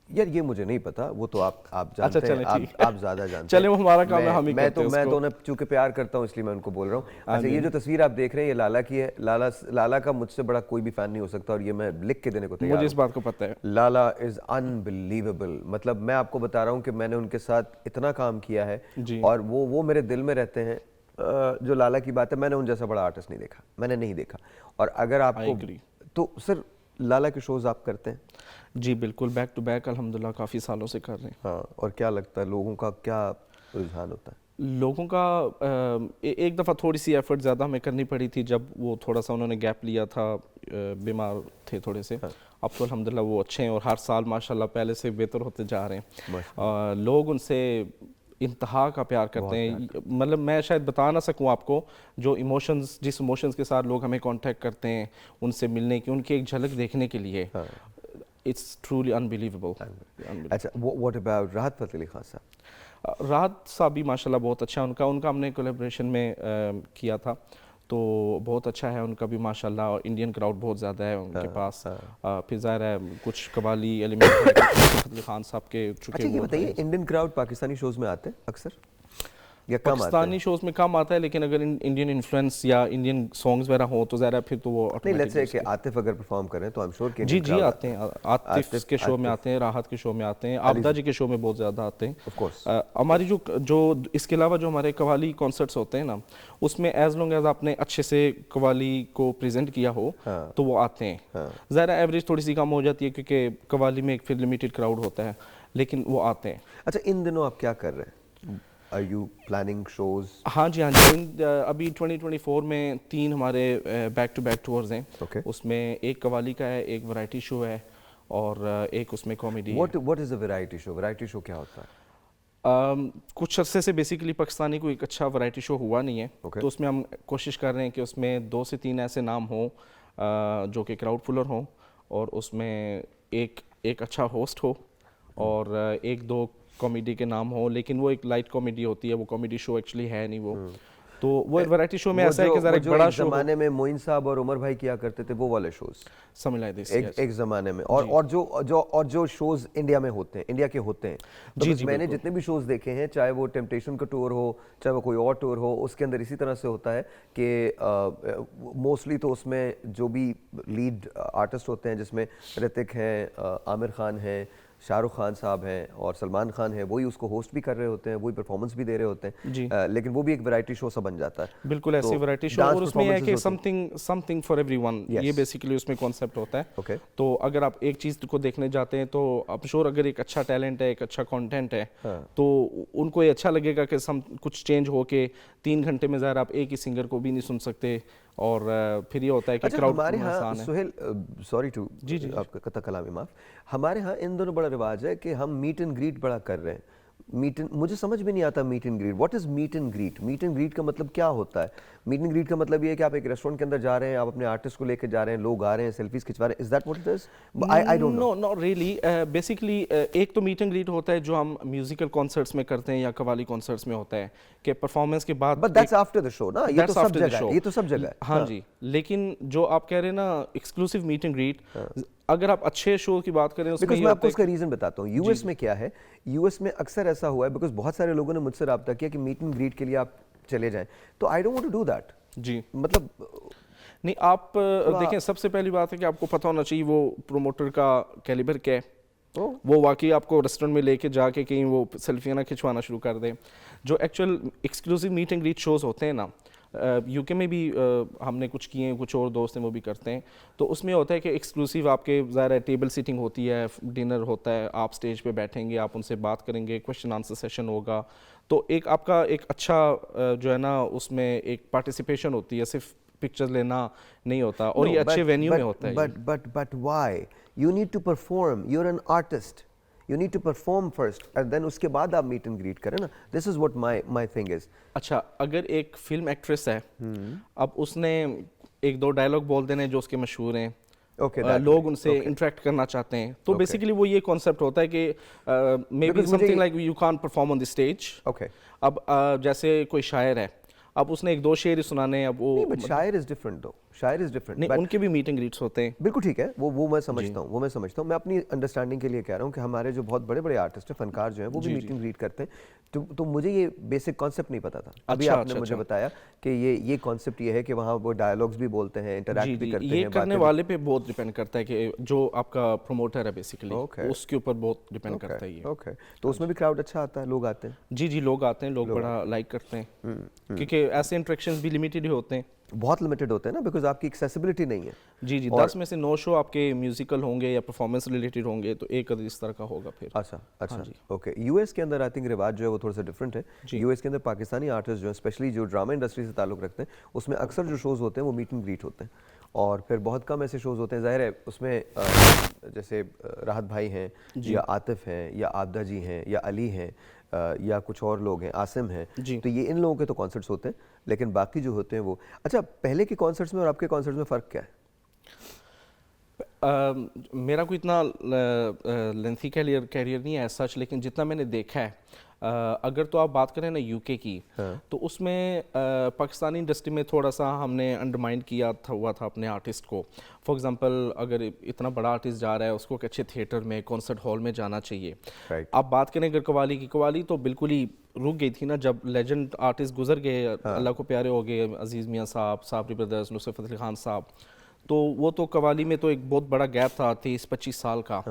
यार ये मुझे नहीं पता, वो तो आप जानते हैं, आप ज्यादा जानते हैं। चले, वो हमारा काम है, हम ही करते हैं। मैं तो उन्हें चूंकि प्यार करता हूँ इसलिए मैं उनको बोल रहा हूँ। अच्छा, ये जो तस्वीर आप देख रहे हैं ये लाला की है। लाला का मुझसे बड़ा कोई भी फैन नहीं हो सकता, और ये मैं लिख के देने को तैयार हूं। मुझे इस बात को पता है। लाला इज अनबिलीवेबल। मतलब मैं आपको बता रहा हूँ कि मैंने उनके साथ इतना काम किया है, और वो मेरे दिल में रहते हैं। जो लाला की बात है, मैंने उन जैसा बड़ा आर्टिस्ट नहीं देखा, मैंने नहीं देखा। और अगर आपको तो सर लाला के शोज आप करते हैं? जी बिल्कुल, बैक टू बैक अल्हम्दुलिल्लाह काफ़ी सालों से कर रहे हैं। हाँ, और क्या लगता है लोगों का क्या रुझान होता है? लोगों का एक दफ़ा थोड़ी सी एफर्ट ज़्यादा हमें करनी पड़ी थी जब वो थोड़ा सा उन्होंने गैप लिया था, बीमार थे थोड़े से। अब तो अल्हम्दुलिल्लाह वो अच्छे हैं और हर साल माशाल्लाह पहले से बेहतर होते जा रहे हैं। लोग उनसे इंतहा का प्यार करते हैं, मतलब मैं शायद बता ना सकूं आपको, जो इमोशंस, जिस इमोशंस के साथ लोग हमें कांटेक्ट करते हैं उनसे मिलने की, उनकी एक झलक देखने के लिए, इट्स ट्रूली अनबिलीवेबल। अच्छा, व्हाट अबाउट राहत फ़तेह अली खान साहब? राहत साहब भी माशाल्लाह बहुत अच्छा है, उनका हमने कोलैबोरेशन में किया था, तो बहुत अच्छा है उनका भी माशाल्लाह। और इंडियन क्राउड बहुत ज़्यादा है उनके पास। फिर ज़ाहिर है कुछ कबाली एलिमेंट फतेह खान साहब के चुके। अच्छा, ये बताइए, इंडियन क्राउड पाकिस्तानी शोज में आते हैं अक्सर या कम आते हैं? पाकिस्तानी शोज़ में कम आता है, लेकिन अगर इंडियन इन्फ्लुएंस या इंडियन सॉन्ग्स वगैरह हो तो ज़्यादा फिर तो वो नहीं, लेट्स से कि आतिफ अगर परफॉर्म करें तो आई एम श्योर कि जी जी आते हैं। आतिफ के शो में आते हैं, राहत के शो में आते हैं, आपदा जी के शो में बहुत ज़्यादा आते हैं। ऑफ कोर्स हमारी जो इसके अलावा जो हमारे कवाली कॉन्सर्ट्स होते हैं ना, उसमें एज लॉन्ग एज आपने अच्छे से कवाली को प्रेजेंट किया हो तो वो आते हैं। ज़रा एवरेज थोड़ी सी कम हो जाती है क्योंकि कवाली में एक फिर लिमिटेड क्राउड होता है, लेकिन वो आते हैं। अच्छा, इन दिनों आप क्या कर रहे हैं? Are you planning shows? हाँ जी, हाँ जी। अभी 2024 में 3 हमारे बैक टू बैक टूर्स हैं। Okay. उसमें एक कवाली का है, एक वैरायटी शो है और एक उसमें comedy. What is a variety show? Variety show क्या होता है? कुछ अरसे से बेसिकली पाकिस्तानी को एक अच्छा वैरायटी शो हुआ नहीं है। Okay. तो उसमें हम कोशिश कर रहे हैं कि उसमें 2 से 3 ऐसे नाम हों जो कि क्राउड पुलर हों, और उसमें एक अच्छा होस्ट हो और 1-2 कॉमेडी के नाम हो, लेकिन वो एक लाइट कॉमेडी होती है, वो कॉमेडी शो एक्चुअली है नहीं वो। तो वो वैरायटी शो में ऐसा है कि ज़रा एक बड़ा शो, ज़माने में मोइन साहब और उमर भाई किया करते थे वो वाले शोज, समझ लाइक दिस, एक ज़माने में। और जो शोज इंडिया में होते हैं, इंडिया के होते हैं, तो मैंने जितने भी शोज देखे हैं, चाहे वो टेम्पटेशन का टूर हो, चाहे वो कोई और टूर हो, उसके अंदर इसी तरह से होता है कि मोस्टली तो उसमें जो भी लीड आर्टिस्ट होते हैं, जिसमें ऋतिक हैं, आमिर खान हैं, शाहरुख खान साहब हैं और सलमान खान है, वही उसको होस्ट भी कर रहे होते हैं, वही परफॉर्मेंस भी दे रहे होते हैं। लेकिन वो भी एक वैरायटी शो सा बन जाता है। बिल्कुल ऐसी वैरायटी शो, और उसमें है कि समथिंग फॉर एवरीवन, ये बेसिकली उसमें कॉन्सेप्ट होता है। Okay. तो अगर आप एक चीज़ को देखने जाते हैं तो आप श्योर, अगर एक अच्छा टैलेंट है, एक अच्छा कंटेंट है, तो उनको ये अच्छा लगेगा कि कुछ चेंज हो के 3 घंटे में ज़ाहिर आप एक ही सिंगर को भी नहीं सुन सकते, और फिर ये होता है कि क्राउड हमारे यहाँ सुहेल, सॉरी टू आपका कथा कलामी माफ, हमारे यहाँ इन दोनों बड़ा रिवाज है कि हम मीट एंड ग्रीट बड़ा कर रहे हैं। मुझे समझ में नहीं आता meet and greet, what is meet and greet? Meet and greet का मतलब क्या होता है? मीट एंड ग्रीट का मतलब ये है कि आप एक रेस्टोरेंट के अंदर जा रहे हैं, आप अपने आर्टिस्ट को लेकर जा रहे हैं, लोग आ रहे हैं, सेल्फीज खिंचवा रहे हैं, is that what it is? I don't know. Not really. Basically एक तो मीट एंड ग्रीट होता है जो हम म्यूजिकल कॉन्सर्ट्स में करते हैं या कवाली कॉन्सर्ट्स में होता है कि परफॉर्मेंस के बाद, but that's after the show ना, ये तो सब जगह है, ये तो सब जगह है। हाँ जी, लेकिन जो आप कह रहे हैं ना एक्सक्लूसिव मीट एंड ग्रीट, अगर आप अच्छे शो की बात करें उसमें मैं आपको उसका रीजन बताता हूँ। यूएस में क्या है, यूएस में अक्सर ऐसा हुआ है, बिकॉज बहुत सारे लोगों ने मुझसे रब्ता किया कि मीट एंड ग्रीट के लिए आप चले जाएं, तो I don't want to do that. जी, मतलब नहीं, आप देखें, सबसे पहली बात है कि आपको पता होना चाहिए वो प्रोमोटर का कैलिबर क्या है। वो वाकई आपको रेस्टोरेंट में लेके जाके कहीं वो सेल्फियाँ ना खिंचवाना शुरू कर दे। जो actual exclusive meet and greet shows होते हैं ना, यूके में भी हमने कुछ किए हैं, कुछ और दोस्त हैं वो भी करते हैं, तो उसमें होता है कि एक्सक्लूसिव आपके ज़ाहिर टेबल सीटिंग होती है, डिनर होता है, आप स्टेज पे बैठेंगे, आप उनसे बात करेंगे, क्वेश्चन आंसर सेशन होगा, तो एक आपका एक अच्छा जो है ना उसमें एक पार्टिसिपेशन होती है, सिर्फ पिक्चर्स लेना नहीं होता, और ये अच्छे वेन्यू में होता है। But why you need to perform, you are an artist, you need to perform first and then उसके बाद आप meet and greet करें ना। this is what my thing is। अच्छा, अगर एक फिल्म एक्ट्रेस है, अब उसने 1-2 डायलॉग बोल देने जो उसके मशहूर हैं, लोग उनसे इंटरेक्ट करना चाहते हैं, तो बेसिकली वो ये कॉन्सेप्ट होता है कि may be something like you can't perform on the stage. अब जैसे कोई शायर है, अब उसने 1-2 शेर ही सुनाने, अब वो बट शायर इज डिफरेंट दो, शायर इज डिफरेंट। नहीं, उनके भी मीट एंड ग्रीट्स होते हैं। बिल्कुल ठीक है, वो मैं समझता हूँ, मैं अपनी अंडरस्टैंडिंग के लिए कह रहा हूँ कि हमारे जो बहुत बड़े बड़े आर्टिस्ट हैं, फनकार जो हैं, वो भी मीट एंड ग्रीट करते हैं। तो मुझे ये बेसिक कॉन्सेप्ट नहीं पता था, अभी आपने मुझे बताया कि ये कॉन्सेप्ट ये है कि वहाँ वो डायलॉग्स भी बोलते हैं, इंटरैक्ट भी करते हैं। ये करने वाले पे बहुत डिपेंड करता है कि जो आपका प्रमोटर है बेसिकली, उसके ऊपर बहुत डिपेंड करता है ये। ओके, तो उसमें भी क्राउड अच्छा आता है, लोग आते हैं? जी, लोग आते हैं, लोग बड़ा लाइक करते हैं, क्योंकि ऐसे इंटरेक्शंस भी लिमिटेड ही होते हैं। बहुत लिमिटेड होते हैं ना, बिकॉज आपकी एक्सेसिबिलिटी नहीं है। जी जी, 10 में से 9 शो आपके म्यूजिकल होंगे या परफॉर्मेंस रिलेटेड होंगे, तो एक इस तरह का होगा फिर। अच्छा अच्छा, ओके। यूएस के अंदर आई थिंक रिवाज जो है वो थोड़ा सा डिफरेंट है। यूएस के अंदर पाकिस्तानी आर्टिस्ट जो है, स्पेशली जो ड्रामा इंडस्ट्री से ताल्लुक रखते हैं, उसमें अक्सर जो शोज़ होते हैं वो मीट एंड ग्रीट होते हैं, और फिर बहुत कम ऐसे शोज़ होते हैं, ज़ाहिर है उसमें जैसे राहत भाई हैं या आतिफ हैं या आबदा जी हैं या अली हैं या कुछ और लोग हैं, आसिम हैं, तो ये इन लोगों के तो कॉन्सर्ट्स होते हैं, लेकिन बाकी जो होते हैं वो। अच्छा, पहले के कॉन्सर्ट्स में और आपके कॉन्सर्ट्स में फ़र्क क्या है? मेरा कोई इतना लेंथी कैरियर नहीं है सच, लेकिन जितना मैंने देखा है, अगर तो आप बात करें ना यूके की, तो उसमें पाकिस्तानी इंडस्ट्री में थोड़ा सा हमने अंडरमाइन किया हुआ था अपने आर्टिस्ट को। फॉर एग्जांपल, अगर इतना बड़ा आर्टिस्ट जा रहा है, उसको एक अच्छे थिएटर में, कॉन्सर्ट हॉल में जाना चाहिए। आप बात करें अगर कवाली की, कवाली तो बिल्कुल ही रुक गई थी ना जब लेजेंड आर्टिस्ट गुजर गए, अल्लाह को प्यारे हो गए, अजीज़ मियाँ साहब, साबरी ब्रदर्स, नुसरत फतेह अली खान साहब, तो वो तो कवाली में तो एक बहुत बड़ा गैप था 23-25 साल का।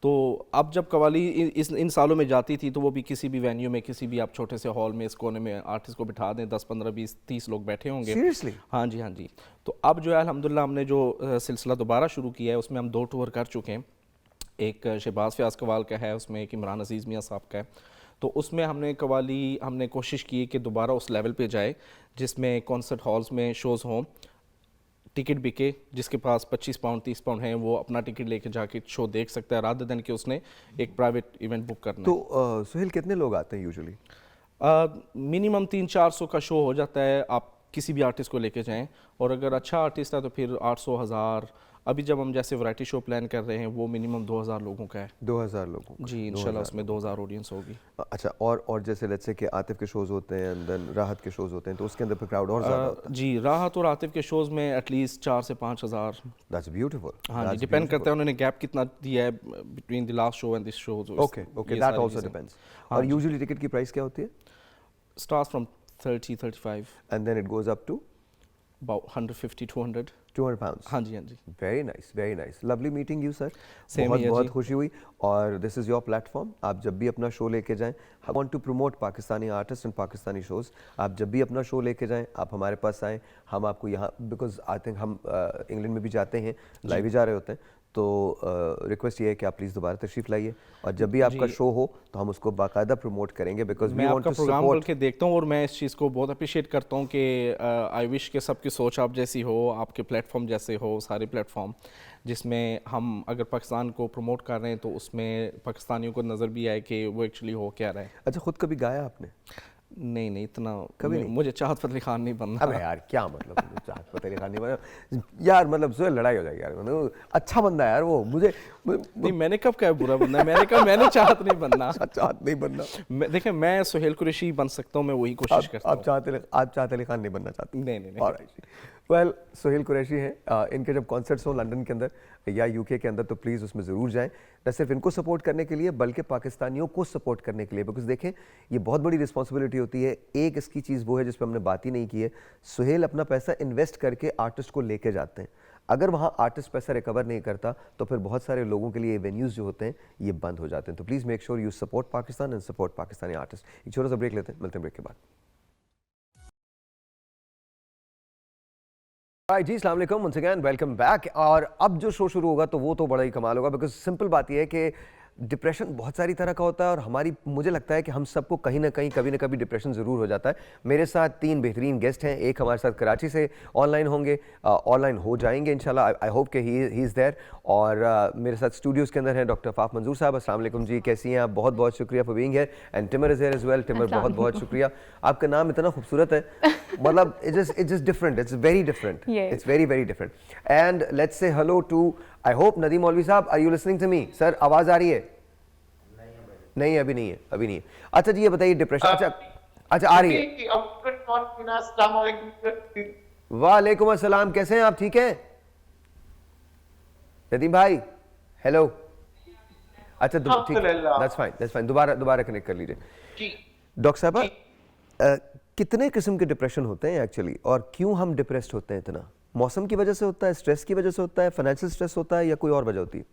तो अब जब कवाली इन सालों में जाती थी, तो वो भी किसी भी वेन्यू में, किसी भी आप छोटे से हॉल में, इस कोने में आर्टिस्ट को बिठा दें, 10, 15, 20, 30 लोग बैठे होंगे। सीरियसली? हाँ जी, हाँ जी। तो अब जो है अल्हम्दुलिल्लाह हमने जो सिलसिला दोबारा शुरू किया है, उसमें हम 2 टूर कर चुके हैं। एक शहबाज फयाज कवाल का है, उसमें एक इमरान अजीज़ मियाँ साहब का है। तो उसमें हमने कोशिश की कि दोबारा उस लेवल पे जाए जिसमें कॉन्सर्ट हॉल्स में शोज़ हों, टिकट बिके, जिसके पास 25 पाउंड 30 पाउंड हैं वो अपना टिकट लेके जाके शो देख सकता है, रादर देन कि उसने एक प्राइवेट इवेंट बुक करना। तो सुहेल, कितने लोग आते हैं यूजुअली? मिनिमम 300-400 का शो हो जाता है, आप किसी भी आर्टिस्ट को लेके जाएं, और अगर अच्छा आर्टिस्ट है तो फिर 800-1000। अभी जब हम जैसे वैरायटी शो प्लान कर रहे हैं, वो मिनिमम 2000 लोगों का है। 2000 लोगों का? जी, इंशाल्लाह उसमें 2000 ऑडियंस होगी। अच्छा, और जैसे लेट्स से कि आतिफ के शोज़ होते हैं, एंड देन राहत के शोज़ होते हैं, तो उसके अंदर फिर क्राउड और ज़्यादा होता है? जी, राहत और आतिफ के शोज़ में एटलीस्ट 4 से 5000। That's beautiful. हाँ जी, डिपेंड करता है उन्होंने गैप कितना दिया है between the last show and this show. Okay, that also depends. और यूजुअली टिकट की प्राइस क्या होती है? Starts from 30-35 and then it goes up to about 150-200 pounds? हाँ जी, हाँ जी। Very nice, very nice. Lovely meeting you sir. Same बहुत here बहुत जी। खुशी हुई, और दिस इज़ योर प्लेटफॉर्म। आप जब भी अपना शो लेके जाएं, I want to promote Pakistani artist and Pakistani shows. आप जब भी अपना शो लेके जाएं, आप हमारे पास आएँ, हम आपको यहाँ, बिकॉज आई थिंक हम इंग्लैंड में भी जाते हैं, लाइव भी जा रहे होते हैं, तो रिक्वेस्ट ये है कि आप प्लीज़ दोबारा तशरीफ लाइए, और जब भी आपका शो हो तो हम उसको बाकायदा प्रमोट करेंगे, बिकॉज मैं आपका प्रोग्राम बोल के देखता हूँ, और मैं इस चीज़ को बहुत अप्रिशिएट करता हूँ कि आई विश के सबकी सोच आप जैसी हो, आपके प्लेटफॉर्म जैसे हो, सारे प्लेटफॉर्म जिसमें हम अगर पाकिस्तान को प्रमोट कर रहे हैं तो उसमें पाकिस्तानियों को नज़र भी आए कि वो एक्चुअली हो क्या रहा है। अच्छा, खुद कभी गाया आपने? नहीं, इतना कभी नहीं? मुझे चाहत फतेह अली खान नहीं बनना। अबे यार, क्या मतलब चाहत फतेह अली खान नहीं बना यार, मतलब जो लड़ाई हो जाएगी यार, मतलब अच्छा बंदा है यार वो। मुझे नहीं, मैंने कब कहा बुरा बंदा है? मैंने कहा मैंने चाहत नहीं बनना। चाहत नहीं बनना? देखिए, मैं सुहेल कुरैशी बन सकता हूँ, मैं वही कोशिश करता हूँ। आप चाहत अली खान नहीं बनना चाहते? नहीं। ऑलराइट, वेल, सुहेल कुरैशी हैं। इनके जब कॉन्सर्ट्स हों लंदन के अंदर या यूके के अंदर, तो प्लीज़ उसमें ज़रूर जाएं, न सिर्फ इनको सपोर्ट करने के लिए बल्कि पाकिस्तानियों को सपोर्ट करने के लिए, बिकॉज देखें ये बहुत बड़ी रिस्पॉन्सिबिलिटी होती है। एक इसकी चीज़ वो है जिस पर हमने बात ही नहीं की है, सुहेल अपना पैसा इन्वेस्ट करके आर्टिस्ट को लेके जाते हैं। अगर वहाँ आर्टिस्ट पैसा रिकवर नहीं करता तो फिर बहुत सारे लोगों के लिए वेन्यूज़ जो होते हैं ये बंद हो जाते हैं। तो please make sure you support Pakistan and support Pakistani artist. एक छोटा सा ब्रेक लेते हैं, मिलते हैं ब्रेक के बाद। जी, अस्सलाम वालेकुम, वंस अगेन वेलकम बैक। और अब जो शो शुरू होगा तो वो तो बड़ा ही कमाल होगा, बिकॉज सिंपल बात यह है कि डिप्रेशन बहुत सारी तरह का होता है, और मुझे लगता है कि हम सबको कहीं ना कहीं कभी ना कभी डिप्रेशन ज़रूर हो जाता है। मेरे साथ 3 बेहतरीन गेस्ट हैं। एक हमारे साथ कराची से ऑनलाइन होंगे, ऑनलाइन हो जाएंगे इंशाल्लाह, आई होप कि ही इज़ देयर। और मेरे साथ स्टूडियोज़ के अंदर हैं डॉक्टर फाफ मंजूर साहब। अस्सलाम वालेकुम जी, कैसी हैं आप? बहुत बहुत शुक्रिया for being here. And Taimur is here as well. Taimur, बहुत बहुत शुक्रिया। आपका नाम इतना खूबसूरत है, मतलब it's just different, it's very different, it's very very different. And let's say hello to, I hope Nadeem Maulvi साहब, are you listening to me? Sir, आवाज़ आ रही है? नहीं, अभी नहीं है। अच्छा जी, ये बताइए डिप्रेशन, अच्छा आ रही है। वालेकुम अस्सलाम, कैसे हैं आप? ठीक है नदीम भाई? हेलो, अच्छा ठीक है, दैट्स फाइन, दोबारा कनेक्ट कर लीजिए। डॉक्टर साहब, कितने किस्म के डिप्रेशन होते हैं एक्चुअली, और क्यों हम डिप्रेस्ड होते हैं इतना? मौसम की वजह से होता है, स्ट्रेस की वजह से होता है, फाइनेंशियल स्ट्रेस होता है, या कोई और वजह होती है?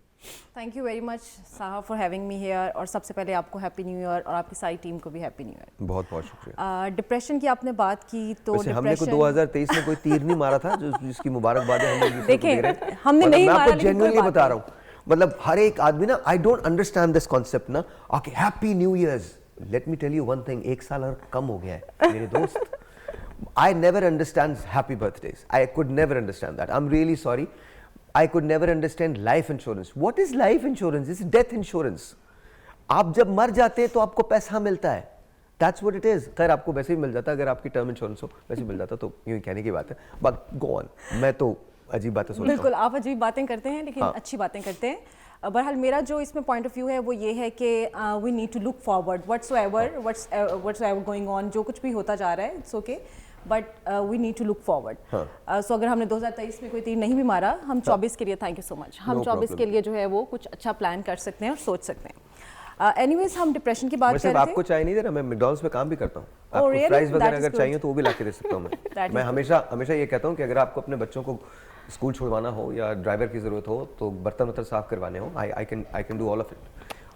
Thank you very much Saha for having me here, और सबसे पहले आपको हैप्पी न्यू ईयर और आपकी सारी टीम को भी हैप्पी न्यू ईयर। बहुत बहुत शुक्रिया। डिप्रेशन की आपने बात की तो वैसे हमने को 2023 में कोई तीर नहीं मारा था, जिसकी मुबारकबाद है हम लोग दूसरों को देखें, दे रहे हैं। हमने मतलब नहीं मैं मारा, आपको लेकिन कोई जेन्युइनली बात बता नहीं। रहा हूँ, मतलब हर एक आदमी ना, I don't understand this concept ना, okay happy new years, let me tell you one thing, एक साल और कम हो गया है मेरे दोस्त। I never understand happy birthdays. I could never understand that. I'm really sorry. I could never understand life insurance. What is life insurance? It's death insurance. आप जब मर जाते हैं तो आपको पैसा मिलता है. That's what it is. खैर आपको वैसे ही मिल जाता, अगर आपकी टर्म इंश्योरेंस हो वैसे मिल जाता, तो यूँ ही कहने की बात है. But go on. मैं तो अजीब बातें सोचता हूँ. बिल्कुल, आप अजीब बातें करते हैं, लेकिन अच्छी बातें करते हैं। बहरहाल मेरा जो इसमें पॉइंट ऑफ व्यू है वो ये है कि we need to look forward, whatsoever going on, जो कुछ भी होता जा रहा है it's okay, but we need to look forward. So अगर हमने 2023 में कोई तीर नहीं भी मारा, हम 24 के लिए, थैंक यू सो मच, हम 24 के लिए जो है वो कुछ अच्छा प्लान कर सकते हैं और सोच सकते हैं। एनीवेज हम डिप्रेशन की बात कर रहे थे। आपको चाय नहीं दे रहा, मैं मैकडॉनल्ड्स में काम भी करता हूँ, Oh, आपको really? फ्राइज वगैरह That is अगर good. चाहिए तो वो भी ला के दे सकता हूँ That मैं। is मैं good. हमेशा ये कहता हूँ कि अगर आपको अपने बच्चों को स्कूल छुड़वाना हो या ड्राइवर की जरूरत हो, तो बर्तन वर्तन साफ करवाने हो, I can do all of it,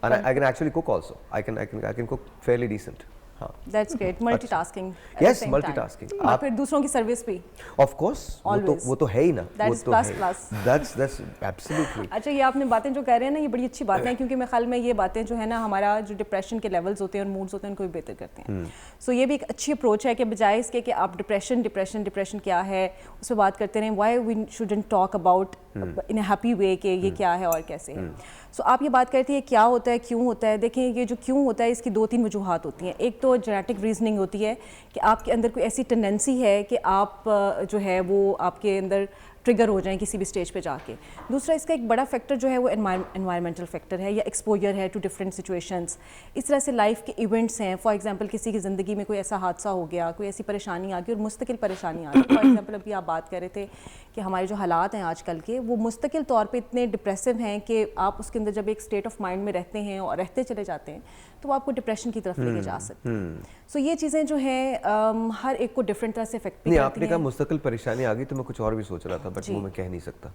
and I can actually cook also, I can cook fairly decent. हाँ, that's great, multitasking. Yes, multitasking. और फिर दूसरों की सर्विस भी। ऑफ कोर्स, वो तो है ही ना, That वो is तो plus है। plus. That's absolutely. अच्छा, ये आपने बातें जो कह रहे हैं ना, ये बड़ी अच्छी बातें हैं, क्योंकि मेरे ख्याल में ये बातें जो है ना, हमारा जो डिप्रेशन के लेवल्स होते हैं और मूड्स होते हैं उनको भी बेहतर करते हैं। सो ये भी एक अच्छी अप्रोच है कि बजाय इसके कि आप डिप्रेशन क्या है उस पर बात करते रहें, why we shouldn't talk about in a happy way कि ये क्या है और कैसे है। सो आप ये बात करती है क्या होता है, क्यों होता है। देखें, ये जो क्यों होता है इसकी 2-3 वजूहात होती हैं। एक तो जेनेटिक रीजनिंग होती है कि आपके अंदर कोई ऐसी टेंडेंसी है कि आप जो है वो आपके अंदर ट्रिगर हो जाएं किसी भी स्टेज पे जाके। दूसरा इसका एक बड़ा फैक्टर जो है वो एनवायरमेंटल फैक्टर है या एक्सपोजर है टू डिफरेंट सिचुएशंस। इस तरह से लाइफ के इवेंट्स हैं, फॉर एग्जांपल किसी की ज़िंदगी में कोई ऐसा हादसा हो गया, कोई ऐसी परेशानी आ गई और मुस्तकिल परेशानी आ गई। फॉर एग्जांपल अभी आप बात कर रहे थे कि हमारे जो हालात हैं आजकल के, वो मुस्तकिल तौर पर इतने डिप्रेसिव हैं कि आप उसके अंदर जब एक स्टेट ऑफ माइंड में रहते हैं और रहते चले जाते हैं तो वो आपको डिप्रेशन की तरफ लेके जा सकते हैं। सो ये चीज़ें जो हैं हर एक को डिफरेंट तरह से इफेक्ट नहीं, आपने कहा मुस्तकिल परेशानी आ गई तो मैं कुछ और भी सोच रहा था, बट वो मैं कह नहीं सकता।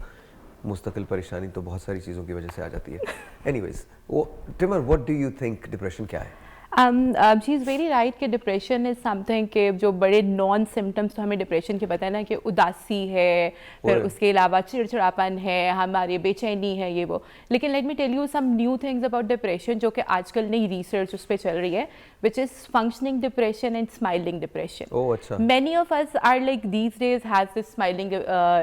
मुस्तकिल परेशानी तो बहुत सारी चीज़ों की वजह से आ जाती है। Anyways, Timmer, what do you think depression क्या है? शी इज़ वेरी राइट कि डिप्रेशन इज़ समथिंग के जो बड़े नॉन सिम्टम्स तो हमें डिप्रेशन के पता है ना, कि उदासी है, फिर उसके अलावा चिड़चिड़ापन है, हमारी बेचैनी है, ये वो। लेकिन let me tell you some new things about depression जो कि आजकल नई रिसर्च उस पर चल रही है, which is functioning depression and smiling depression. ओह अच्छा। Many of us are like these days has this smiling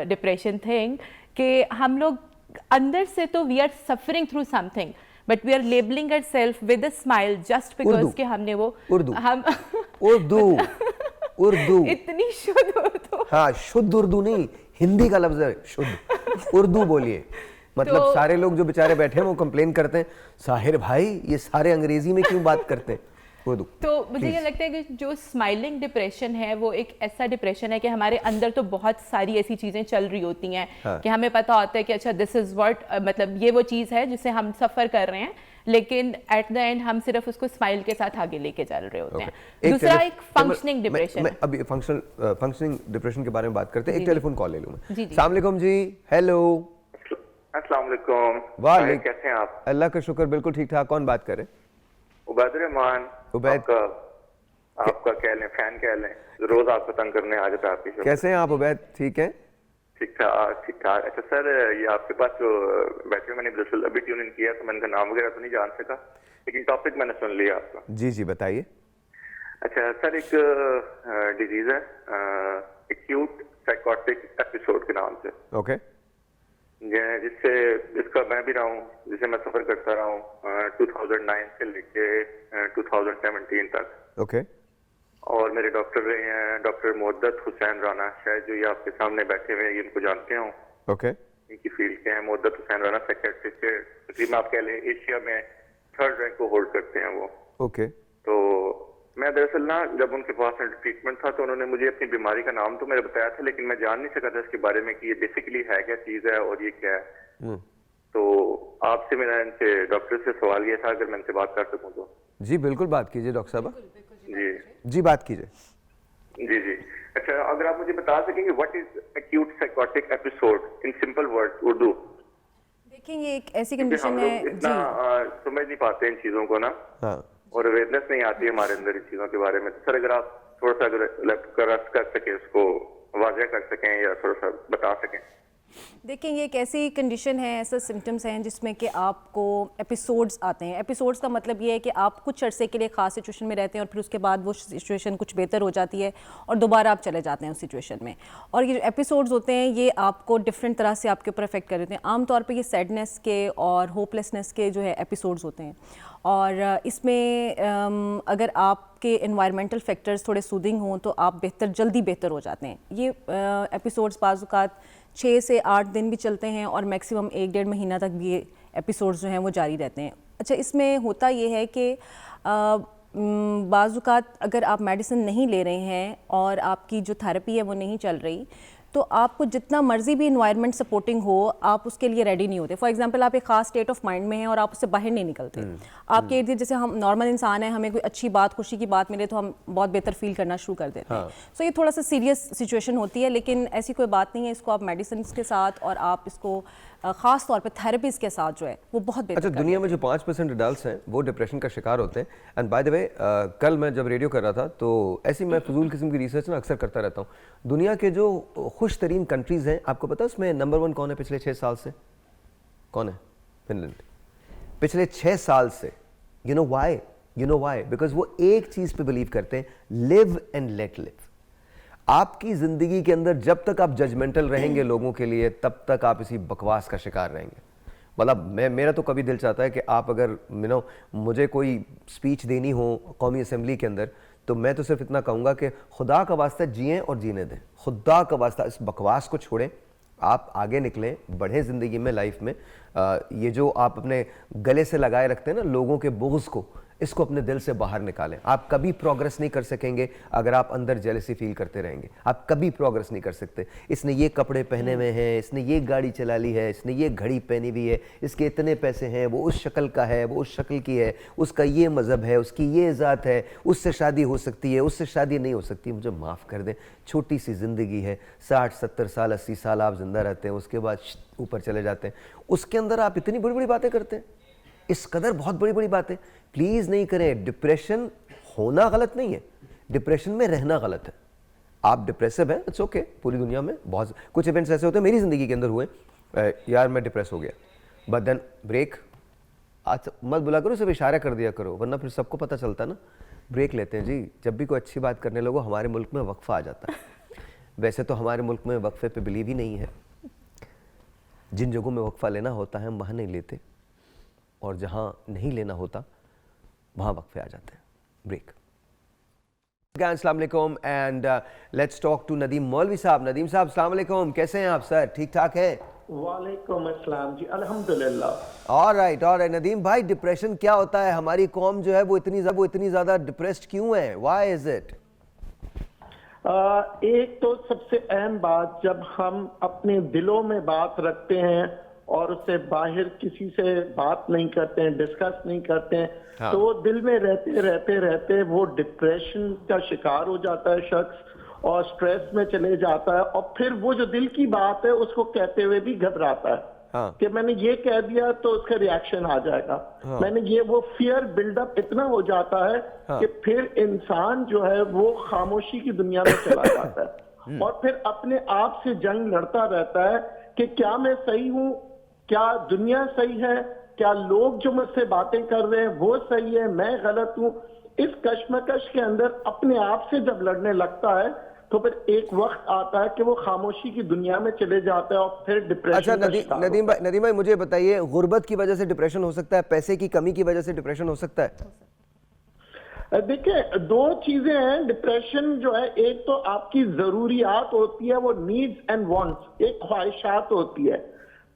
depression thing कि हम लोग अंदर से तो we are suffering through something, but we are labeling ourselves with a smile just because कि हमने वो उर्दू इतनी शुद्ध उर्दू। हाँ, शुद्ध उर्दू नहीं, हिंदी का लफ्ज है शुद्ध, उर्दू बोलिए। मतलब सारे लोग जो बेचारे बैठे हैं वो कंप्लेन करते हैं, साहिर भाई ये सारे अंग्रेजी में क्यों बात करते हैं। तो मुझे ये लगता है कि जो स्माइलिंग डिप्रेशन है वो एक ऐसा डिप्रेशन है कि हमारे अंदर तो बहुत सारी ऐसी चीज़ें चल रही होती हैं कि हमें पता होता है कि अच्छा दिस इज़ व्हाट, मतलब ये वो चीज़ है जिसे हम सफ़र कर रहे हैं, लेकिन एट द एंड हम सिर्फ उसको स्माइल के साथ आगे लेके चल रहे होते हैं। दूसरा एक फंक्शनिंग डिप्रेशन। मैं अभी फंक्शनिंग डिप्रेशन के बारे में बात करते हैं। एक टेलीफोन कॉल ले लूँ मैं। अस्सलाम वालेकुम जी। हेलो। अस्सलाम वालेकुम। वालेकुम। कैसे हैं आप? अल्लाह का शुक्र, बिल्कुल ठीक ठाक। कौन बात करे? उबैदुर रहमान। उबैद, आपका कह लें, फैन कह लें, रोज आपको तंग करने आ जाता है आपकी शो। कैसे हैं आप उबैद? ठीक है, ठीक ठाक। अच्छा सर, ये आपके पास जो बैठे मैंने दरअसल अभी ट्यून इन किया तो मैंने का नाम वगैरह तो नहीं जान सका, लेकिन टॉपिक मैंने सुन लिया आपका। जी जी बताइए। अच्छा सर, एक डिजीज है एक्यूट साइकोटिक एपिसोड के नाम से। ओके। जिसका मैं भी रहा हूँ, जिसे मैं सफर करता रहा हूँ 2009 से लेके 2017 तक। ओके। और मेरे डॉक्टर रहे हैं डॉक्टर मोहद्दत हुसैन राना, शायद जो ये आपके सामने बैठे हुए हैं ये इनको जानते हो। ओके। इनकी फील्ड के हैं मोहद्दत हुसैन राना, साइकियाट्रिस्ट के तकरीबन आप कह लें एशिया में 3rd रैंक को होल्ड करते हैं वो। ओके। तो मैं दरअसल ना जब उनके पास ट्रीटमेंट था तो उन्होंने मुझे अपनी बीमारी का नाम तो मेरे बताया था, लेकिन मैं जान नहीं सका था इसके बारे में कि ये बेसिकली है क्या चीज है और ये क्या है। तो आपसे मेरा इनसे डॉक्टर से सवाल ये था, अगर मैं इनसे बात कर सकूं तो। जी बिल्कुल बात कीजिए डॉक्टर साहब। जी बात कीजिए। जी। अच्छा, अगर आप मुझे बता सकेंगे what is acute psychotic episode in simple words, Urdu. कि ये एक ऐसी क्योंकि कंडीशन हम है लोग इतना समझ नहीं पाते इन चीजों को ना, हाँ और अवेयरनेस नहीं आती है हमारे अंदर इन चीजों के बारे में। तो सर अगर आप थोड़ा सा अगर कर सके, उसको वाज़ह कर सकें या थोड़ा सा बता सकें। देखिए ये एक ऐसी कंडीशन है, ऐसे सिम्टम्स हैं जिसमें कि आपको एपिसोड्स आते हैं। एपिसोड्स का मतलब ये है कि आप कुछ अरसे के लिए ख़ास सिचुएशन में रहते हैं और फिर उसके बाद वो सिचुएशन कुछ बेहतर हो जाती है और दोबारा आप चले जाते हैं उस सिचुएशन में। और ये जो एपिसोड्स होते हैं ये आपको डिफरेंट तरह से आपके ऊपर अफेक्ट कर देते हैं। आमतौर पर ये सैडनेस के और होपलेसनेस के जो है एपिसोड्स होते हैं, और इसमें अगर आपके एनवायरमेंटल फैक्टर्स थोड़े सूदिंग हों तो आप जल्दी बेहतर हो जाते हैं। ये एपिसोड्स बाज़ औक़ात 6 से 8 दिन भी चलते हैं और मैक्सिमम 1-1.5 महीना तक भी ये एपिसोड्स जो हैं वो जारी रहते हैं। अच्छा, इसमें होता ये है कि बाज़ औक़ात अगर आप मेडिसिन नहीं ले रहे हैं और आपकी जो थेरेपी है वो नहीं चल रही, तो आपको जितना मर्जी भी इन्वायरमेंट सपोर्टिंग हो, आप उसके लिए रेडी नहीं होते। फॉर एग्जांपल आप एक ख़ास स्टेट ऑफ माइंड में हैं और आप उससे बाहर नहीं निकलते। आपके इर्द गिर्द जैसे हम नॉर्मल इंसान हैं, हमें कोई अच्छी बात, खुशी की बात मिले तो हम बहुत बेहतर फील करना शुरू कर देते हैं। सो ये थोड़ा सा सीरियस सिचुएशन होती है, लेकिन ऐसी कोई बात नहीं है। इसको आप मेडिसिन के साथ और आप इसको ख़ास तौर पे थेरेपीज़ के साथ जो है वो बहुत बेहतर। अच्छा, दुनिया में जो 5% एडल्ट्स हैं वो डिप्रेशन का शिकार होते हैं। एंड बाय द वे, कल मैं जब रेडियो कर रहा था तो ऐसी मैं फजूल किस्म की रिसर्च ना अक्सर करता रहता हूँ। दुनिया के जो खुश तरीन कंट्रीज़ हैं, आपको पता है उसमें नंबर 1 कौन है पिछले 6 साल से? कौन है? फिनलैंड। पिछले 6 साल से। You know why? बिकॉज वो एक चीज़ पे बिलीव करते हैं, लिव एंड लेट लिव। आपकी ज़िंदगी के अंदर जब तक आप जजमेंटल रहेंगे लोगों के लिए, तब तक आप इसी बकवास का शिकार रहेंगे। मतलब मेरा तो कभी दिल चाहता है कि आप अगर मुझे कोई स्पीच देनी हो कौमी असेंबली के अंदर, तो मैं तो सिर्फ इतना कहूँगा कि खुदा का वास्ता जिएं और जीने दें। खुदा का वास्ता इस बकवास को छोड़ें, आप आगे निकलें, बढ़ें ज़िंदगी में, लाइफ में। ये जो आप अपने गले से लगाए रखते हैं ना लोगों के बुग़्ज़ को, इसको अपने दिल से बाहर निकालें। आप कभी प्रोग्रेस नहीं कर सकेंगे अगर आप अंदर जेलसी फील करते रहेंगे। आप कभी प्रोग्रेस नहीं कर सकते। इसने ये कपड़े पहने हुए हैं, इसने ये गाड़ी चला ली है, इसने ये घड़ी पहनी हुई है, इसके इतने पैसे हैं, वो उस शक्ल का है, वो उस शक्ल की है, उसका ये मज़हब है, उसकी ये ज़ात है, उससे शादी हो सकती है, उससे शादी नहीं हो सकती। मुझे माफ़ कर दें, छोटी सी ज़िंदगी है, 60-70 साल 80 साल आप ज़िंदा रहते हैं, उसके बाद ऊपर चले जाते हैं। उसके अंदर आप इतनी बड़ी बड़ी बातें करते हैं, इस कदर बहुत बड़ी बड़ी बातें प्लीज़ नहीं करें। डिप्रेशन होना गलत नहीं है, डिप्रेशन में रहना गलत है। आप डिप्रेसिव हैं, इट्स ओके। पूरी दुनिया में बहुत कुछ इवेंट्स ऐसे होते हैं, मेरी ज़िंदगी के अंदर हुए, यार मैं डिप्रेस हो गया, बट देन ब्रेक। आज मत बुला करो, सिर्फ इशारा कर दिया करो, वरना फिर सबको पता चलता ना। ब्रेक लेते हैं जी, जब भी कोई अच्छी बात करने लगो हमारे मुल्क में वक्फा आ जाता है। वैसे तो हमारे मुल्क में वक्फे पे बिलीव ही नहीं है। जिन जगहों में वक्फा लेना होता है हम वहाँ नहीं लेते, और जहाँ नहीं लेना होता वहाँ वक्फे आ जाते हैं। ब्रेक। अस्सलाम वालेकुम and let's talk to Nadeem Maulvi साहब। नदीम साहब अस्सलाम वालेकुम, कैसे हैं आप सर? ठीक ठाक हैं? वालेकुम अस्सलाम जी, अल्हम्दुलिल्लाह। ऑलराइट नदीम भाई, डिप्रेशन क्या होता है? हमारी कौम जो है वो इतनी ज़्यादा डिप्रेस्ड क्यों है? Why is it? एक तो सबसे अहम बात, जब हम अपने दिलों में बात रखते हैं और उससे बाहर किसी से बात नहीं करते हैं, डिस्कस नहीं करते हैं, हाँ। तो दिल में रहते वो डिप्रेशन का शिकार हो जाता है शख्स और स्ट्रेस में चले जाता है, और फिर वो जो दिल की बात है उसको कहते हुए भी घबराता है। हाँ। कि मैंने ये कह दिया तो उसका रिएक्शन आ जाएगा। हाँ। मैंने ये, वो फियर बिल्डअप इतना हो जाता है हाँ। कि फिर इंसान जो है वो खामोशी की दुनिया में चला जाता है और फिर अपने आप से जंग लड़ता रहता है कि क्या मैं सही हूँ, क्या दुनिया सही है, क्या लोग जो मुझसे बातें कर रहे हैं वो सही है, मैं गलत हूँ। इस कश्मकश के अंदर अपने आप से जब लड़ने लगता है तो फिर एक वक्त आता है कि वो खामोशी की दुनिया में चले जाता है और फिर डिप्रेशन। अच्छा नदीम भाई मुझे बताइए, गुर्बत की वजह से डिप्रेशन हो सकता है, पैसे की कमी की वजह से डिप्रेशन हो सकता है? देखिए, दो चीजें हैं डिप्रेशन जो है। एक तो आपकी जरूरियात होती है, वो नीड्स एंड वांट्स, एक ख्वाहिशात होती है,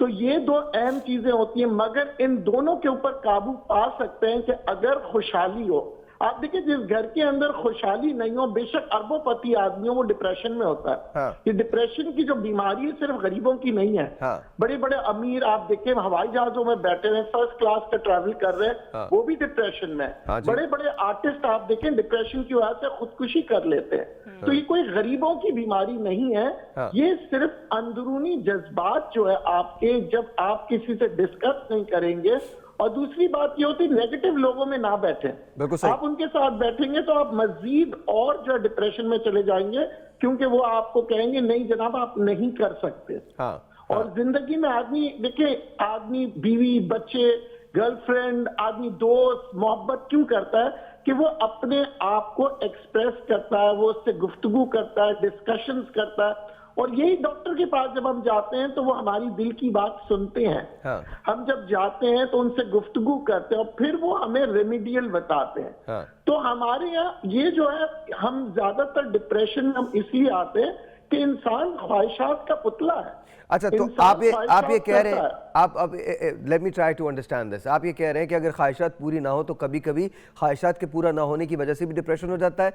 तो ये दो अहम चीजें होती हैं। मगर इन दोनों के ऊपर काबू पा सकते हैं कि अगर खुशहाली हो, आप देखिए जिस घर के अंदर खुशहाली नहीं हो, बेशक अरबोपति आदमी हो, वो डिप्रेशन में होता है। हाँ। ये डिप्रेशन की जो बीमारी है सिर्फ गरीबों की नहीं है। हाँ। बड़े बड़े अमीर आप देखें हवाई जहाजों में बैठे हुए फर्स्ट क्लास का ट्रैवल कर रहे हैं, हाँ। वो भी डिप्रेशन में है। हाँ जी। बड़े बड़े आर्टिस्ट आप देखें डिप्रेशन की वजह से खुदकुशी कर लेते हैं। तो ये कोई गरीबों की बीमारी नहीं है। हाँ। ये सिर्फ अंदरूनी जज्बात जो है आपके, जब आप किसी से डिस्कस नहीं करेंगे। और दूसरी बात ये होती है नेगेटिव लोगों में ना बैठे। बिल्कुल सही। आप उनके साथ बैठेंगे तो आप मजीद और जो डिप्रेशन में चले जाएंगे, क्योंकि वो आपको कहेंगे नहीं जनाब आप नहीं कर सकते। हाँ। और जिंदगी में आदमी देखिए, आदमी बीवी बच्चे गर्लफ्रेंड आदमी दोस्त मोहब्बत क्यों करता है कि वो अपने आप को एक्सप्रेस करता है, वो उससे गुफ्तगू करता है, डिस्कशंस करता है। और यही डॉक्टर के पास जब हम जाते हैं तो वो हमारी दिल की बात सुनते हैं। हाँ। हम जब जाते हैं तो उनसे गुफ्तगू करते हैं और फिर वो हमें रेमिडियल बताते हैं। हाँ। तो हमारे यहाँ ये जो है, हम ज्यादातर डिप्रेशन में हम इसलिए आते हैं कि इंसान ख्वाहिशात का पुतला है। अच्छा, तो इंसान आप ये ख्वाहिशात कह रहे हैं, करता है। आप अब let me try to understand this. आप ये कह रहे हैं कि अगर ख्वाहिशात पूरी ना हो तो कभी कभी ख्वाहिशात के पूरा ना होने की वजह से भी डिप्रेशन हो जाता है।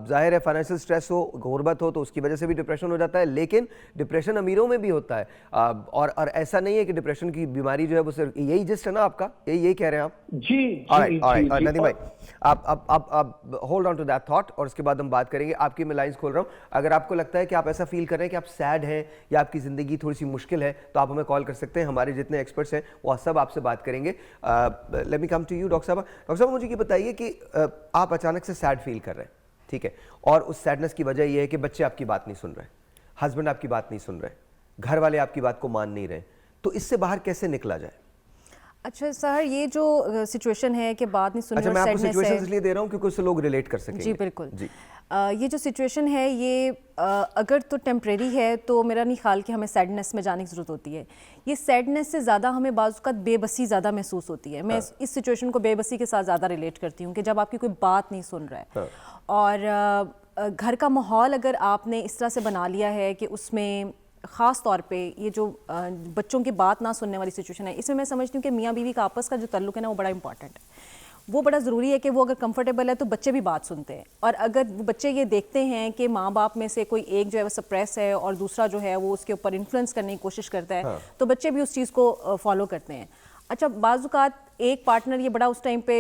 जाहिर है फाइनेंशियल स्ट्रेस हो, गुर्बत हो तो उसकी वजह से भी डिप्रेशन हो जाता है, लेकिन डिप्रेशन अमीरों में भी होता है। और ऐसा नहीं है कि डिप्रेशन की बीमारी जो है वो सिर्फ यही जिस्ट है ना आपका, यही कह रहे हैं आप? जी नदीम भाई, आप hold on to that thought और उसके बाद हम बात करेंगे। आपकी मैं लाइंस खोल रहा हूँ। अगर आपको लगता है कि आप ऐसा फील कर रहे हैं कि आप सैड हैं या आपकी जिंदगी थोड़ी सी मुश्किल है तो आप हमें कॉल कर सकते हैं। हमारे जितने एक्सपर्ट्स हैं वो सब आपसे बात करेंगे। Let me come to you doctor साहब। डॉक्टर साहब मुझे ये बताइए कि आप अचानक से सैड फील कर रहे हैं, ठीक है, और उस सैडनेस की वजह ये है कि बच्चे आपकी बात नहीं सुन रहे, हस्बैंड आपकी बात नहीं सुन रहे, घर वाले आपकी बात को मान नहीं रहे, तो इससे बाहर कैसे निकला जाए? अच्छा सर, ये जो सिचुएशन है कि बात नहीं सुनने अच्छा, और मैं आपको sadness सिचुएशन है। इसलिए दे रहा हूँ क्योंकि उससे लोग रिलेट कर सकेंगे। जी बिल्कुल जी। ये जो सिचुएशन है ये अगर तो टेम्परेरी है तो मेरा नहीं ख्याल कि हमें सैडनेस में जाने की ज़रूरत होती है। ये सैडनेस से ज़्यादा हमें बाज़ बेबसी ज़्यादा महसूस होती है। मैं इस सिचुएशन को बेबसी के साथ ज़्यादा रिलेट करती हूँ कि जब आपकी कोई बात नहीं सुन रहा है और घर का माहौल अगर आपने इस तरह से बना लिया है कि उसमें ख़ास तौर पे ये जो बच्चों की बात ना सुनने वाली सिचुएशन है, इसमें मैं समझती हूँ कि मियाँ बीवी का आपस का जो ताल्लुक है ना वो बड़ा इंपॉर्टेंट है। वो बड़ा ज़रूरी है कि वो अगर कंफर्टेबल है तो बच्चे भी बात सुनते हैं, और अगर वो बच्चे ये देखते हैं कि माँ बाप में से कोई एक जो है वो सप्रेस है और दूसरा जो है वो उसके ऊपर इन्फ्लुएंस करने की कोशिश करता है, तो बच्चे भी उस चीज़ को फॉलो करते हैं। अच्छा, बाज़-औक़ात एक पार्टनर ये बड़ा उस टाइम पे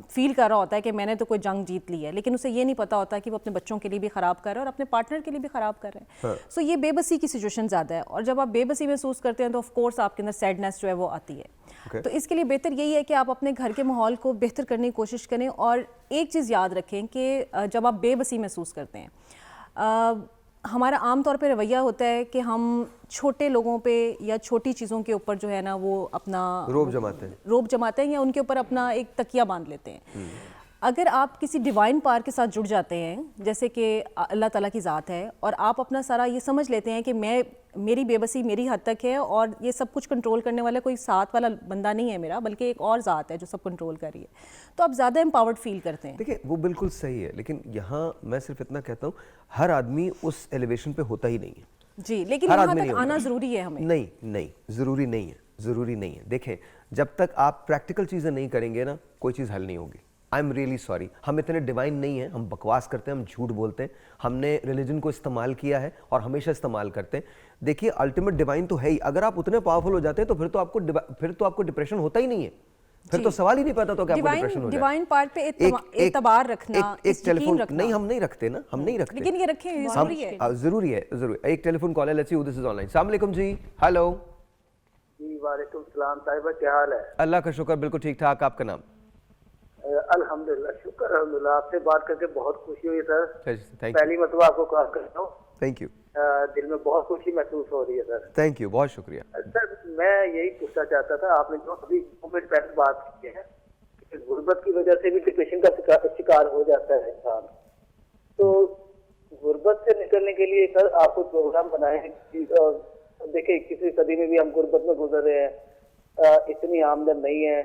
फील कर रहा होता है कि मैंने तो कोई जंग जीत ली है, लेकिन उसे ये नहीं पता होता कि वो अपने बच्चों के लिए भी ख़राब कर रहा है और अपने पार्टनर के लिए भी ख़राब कर रहे हैं। सो ये बेबसी की सिचुएशन ज़्यादा है, और जब आप बेबसी महसूस करते हैं तो ऑफ कोर्स आपके अंदर सैडनेस जो है वो आती है। तो इसके लिए बेहतर यही है कि आप अपने घर के माहौल को बेहतर करने की कोशिश करें। और एक चीज़ याद रखें कि जब आप बेबसी महसूस करते हैं, हमारा आम तौर पे रवैया होता है कि हम छोटे लोगों पे या छोटी चीज़ों के ऊपर जो है ना वो अपना रोब जमाते हैं या उनके ऊपर अपना एक तकिया बांध लेते हैं। अगर आप किसी डिवाइन पावर के साथ जुड़ जाते हैं, जैसे कि अल्लाह ताला की ज़ात है, और आप अपना सारा ये समझ लेते हैं कि मेरी बेबसी मेरी हद तक है और ये सब कुछ कंट्रोल करने वाला कोई साथ वाला बंदा नहीं है मेरा, बल्कि एक और ज़ात है जो सब कंट्रोल कर रही है, तो आप ज़्यादा एम्पावर्ड फील करते हैं। देखिए वो बिल्कुल सही है, लेकिन यहाँ मैं सिर्फ इतना कहता हूँ हर आदमी उस एलिवेशन पे होता ही नहीं है जी, लेकिन यहाँ तक आना ज़रूरी है हमें। नहीं, ज़रूरी नहीं है। देखें, जब तक आप प्रैक्टिकल चीज़ें नहीं करेंगे ना, कोई चीज़ हल नहीं होगी। आई एम रियली सॉरी, हम इतने डिवाइन नहीं हैं, हम बकवास करते हैं, हम झूठ बोलते हैं, हमने रिलीजन को इस्तेमाल किया है और हमेशा इस्तेमाल करते हैं। देखिए अल्टीमेट डिवाइन तो है ही, अगर आप उतने पावरफुल हो जाते हैं तो फिर तो आपको डिप्रेशन होता ही नहीं है, फिर तो सवाल ही नहीं पैदा तो कि आपको डिप्रेशन हो जाए। डिवाइन पार्ट पे एतबार रखना, एक टेलीफोन नहीं, हम नहीं रखते ना, हम नहीं रखते, लेकिन ये रखें, जरूरी है। एक टेलीफोन कॉल है, let's see who this is online. अस्सलाम वालेकुम जी। हेलो जी, वालेकुम सलाम साहिबा, क्या हाल है? अल्लाह का शुक्र, बिल्कुल ठीक ठाक। आपका नाम? अल्हम्दुलिल्लाह, शुक्र अल्हम्दुलिल्लाह। आपसे बात करके बहुत खुशी हुई सर। पहली मतलब आपको कॉल कर रहा हूँ। Thank you. दिल में बहुत खुशी महसूस हो रही है सर। थैंक यू, बहुत शुक्रिया सर। मैं यही पूछना चाहता था, आपने जो अभी 2 मिनट पहले बात की है कि गुर्बत की वजह से भी डिप्रेशन का शिकार हो जाता है इंसान, तो गुर्बत से निकलने के लिए सर आप कुछ प्रोग्राम बनाए। देखिए 21वीं सदी में भी हम गुर्बत में गुजर रहे हैं, इतनी आमदन नहीं है,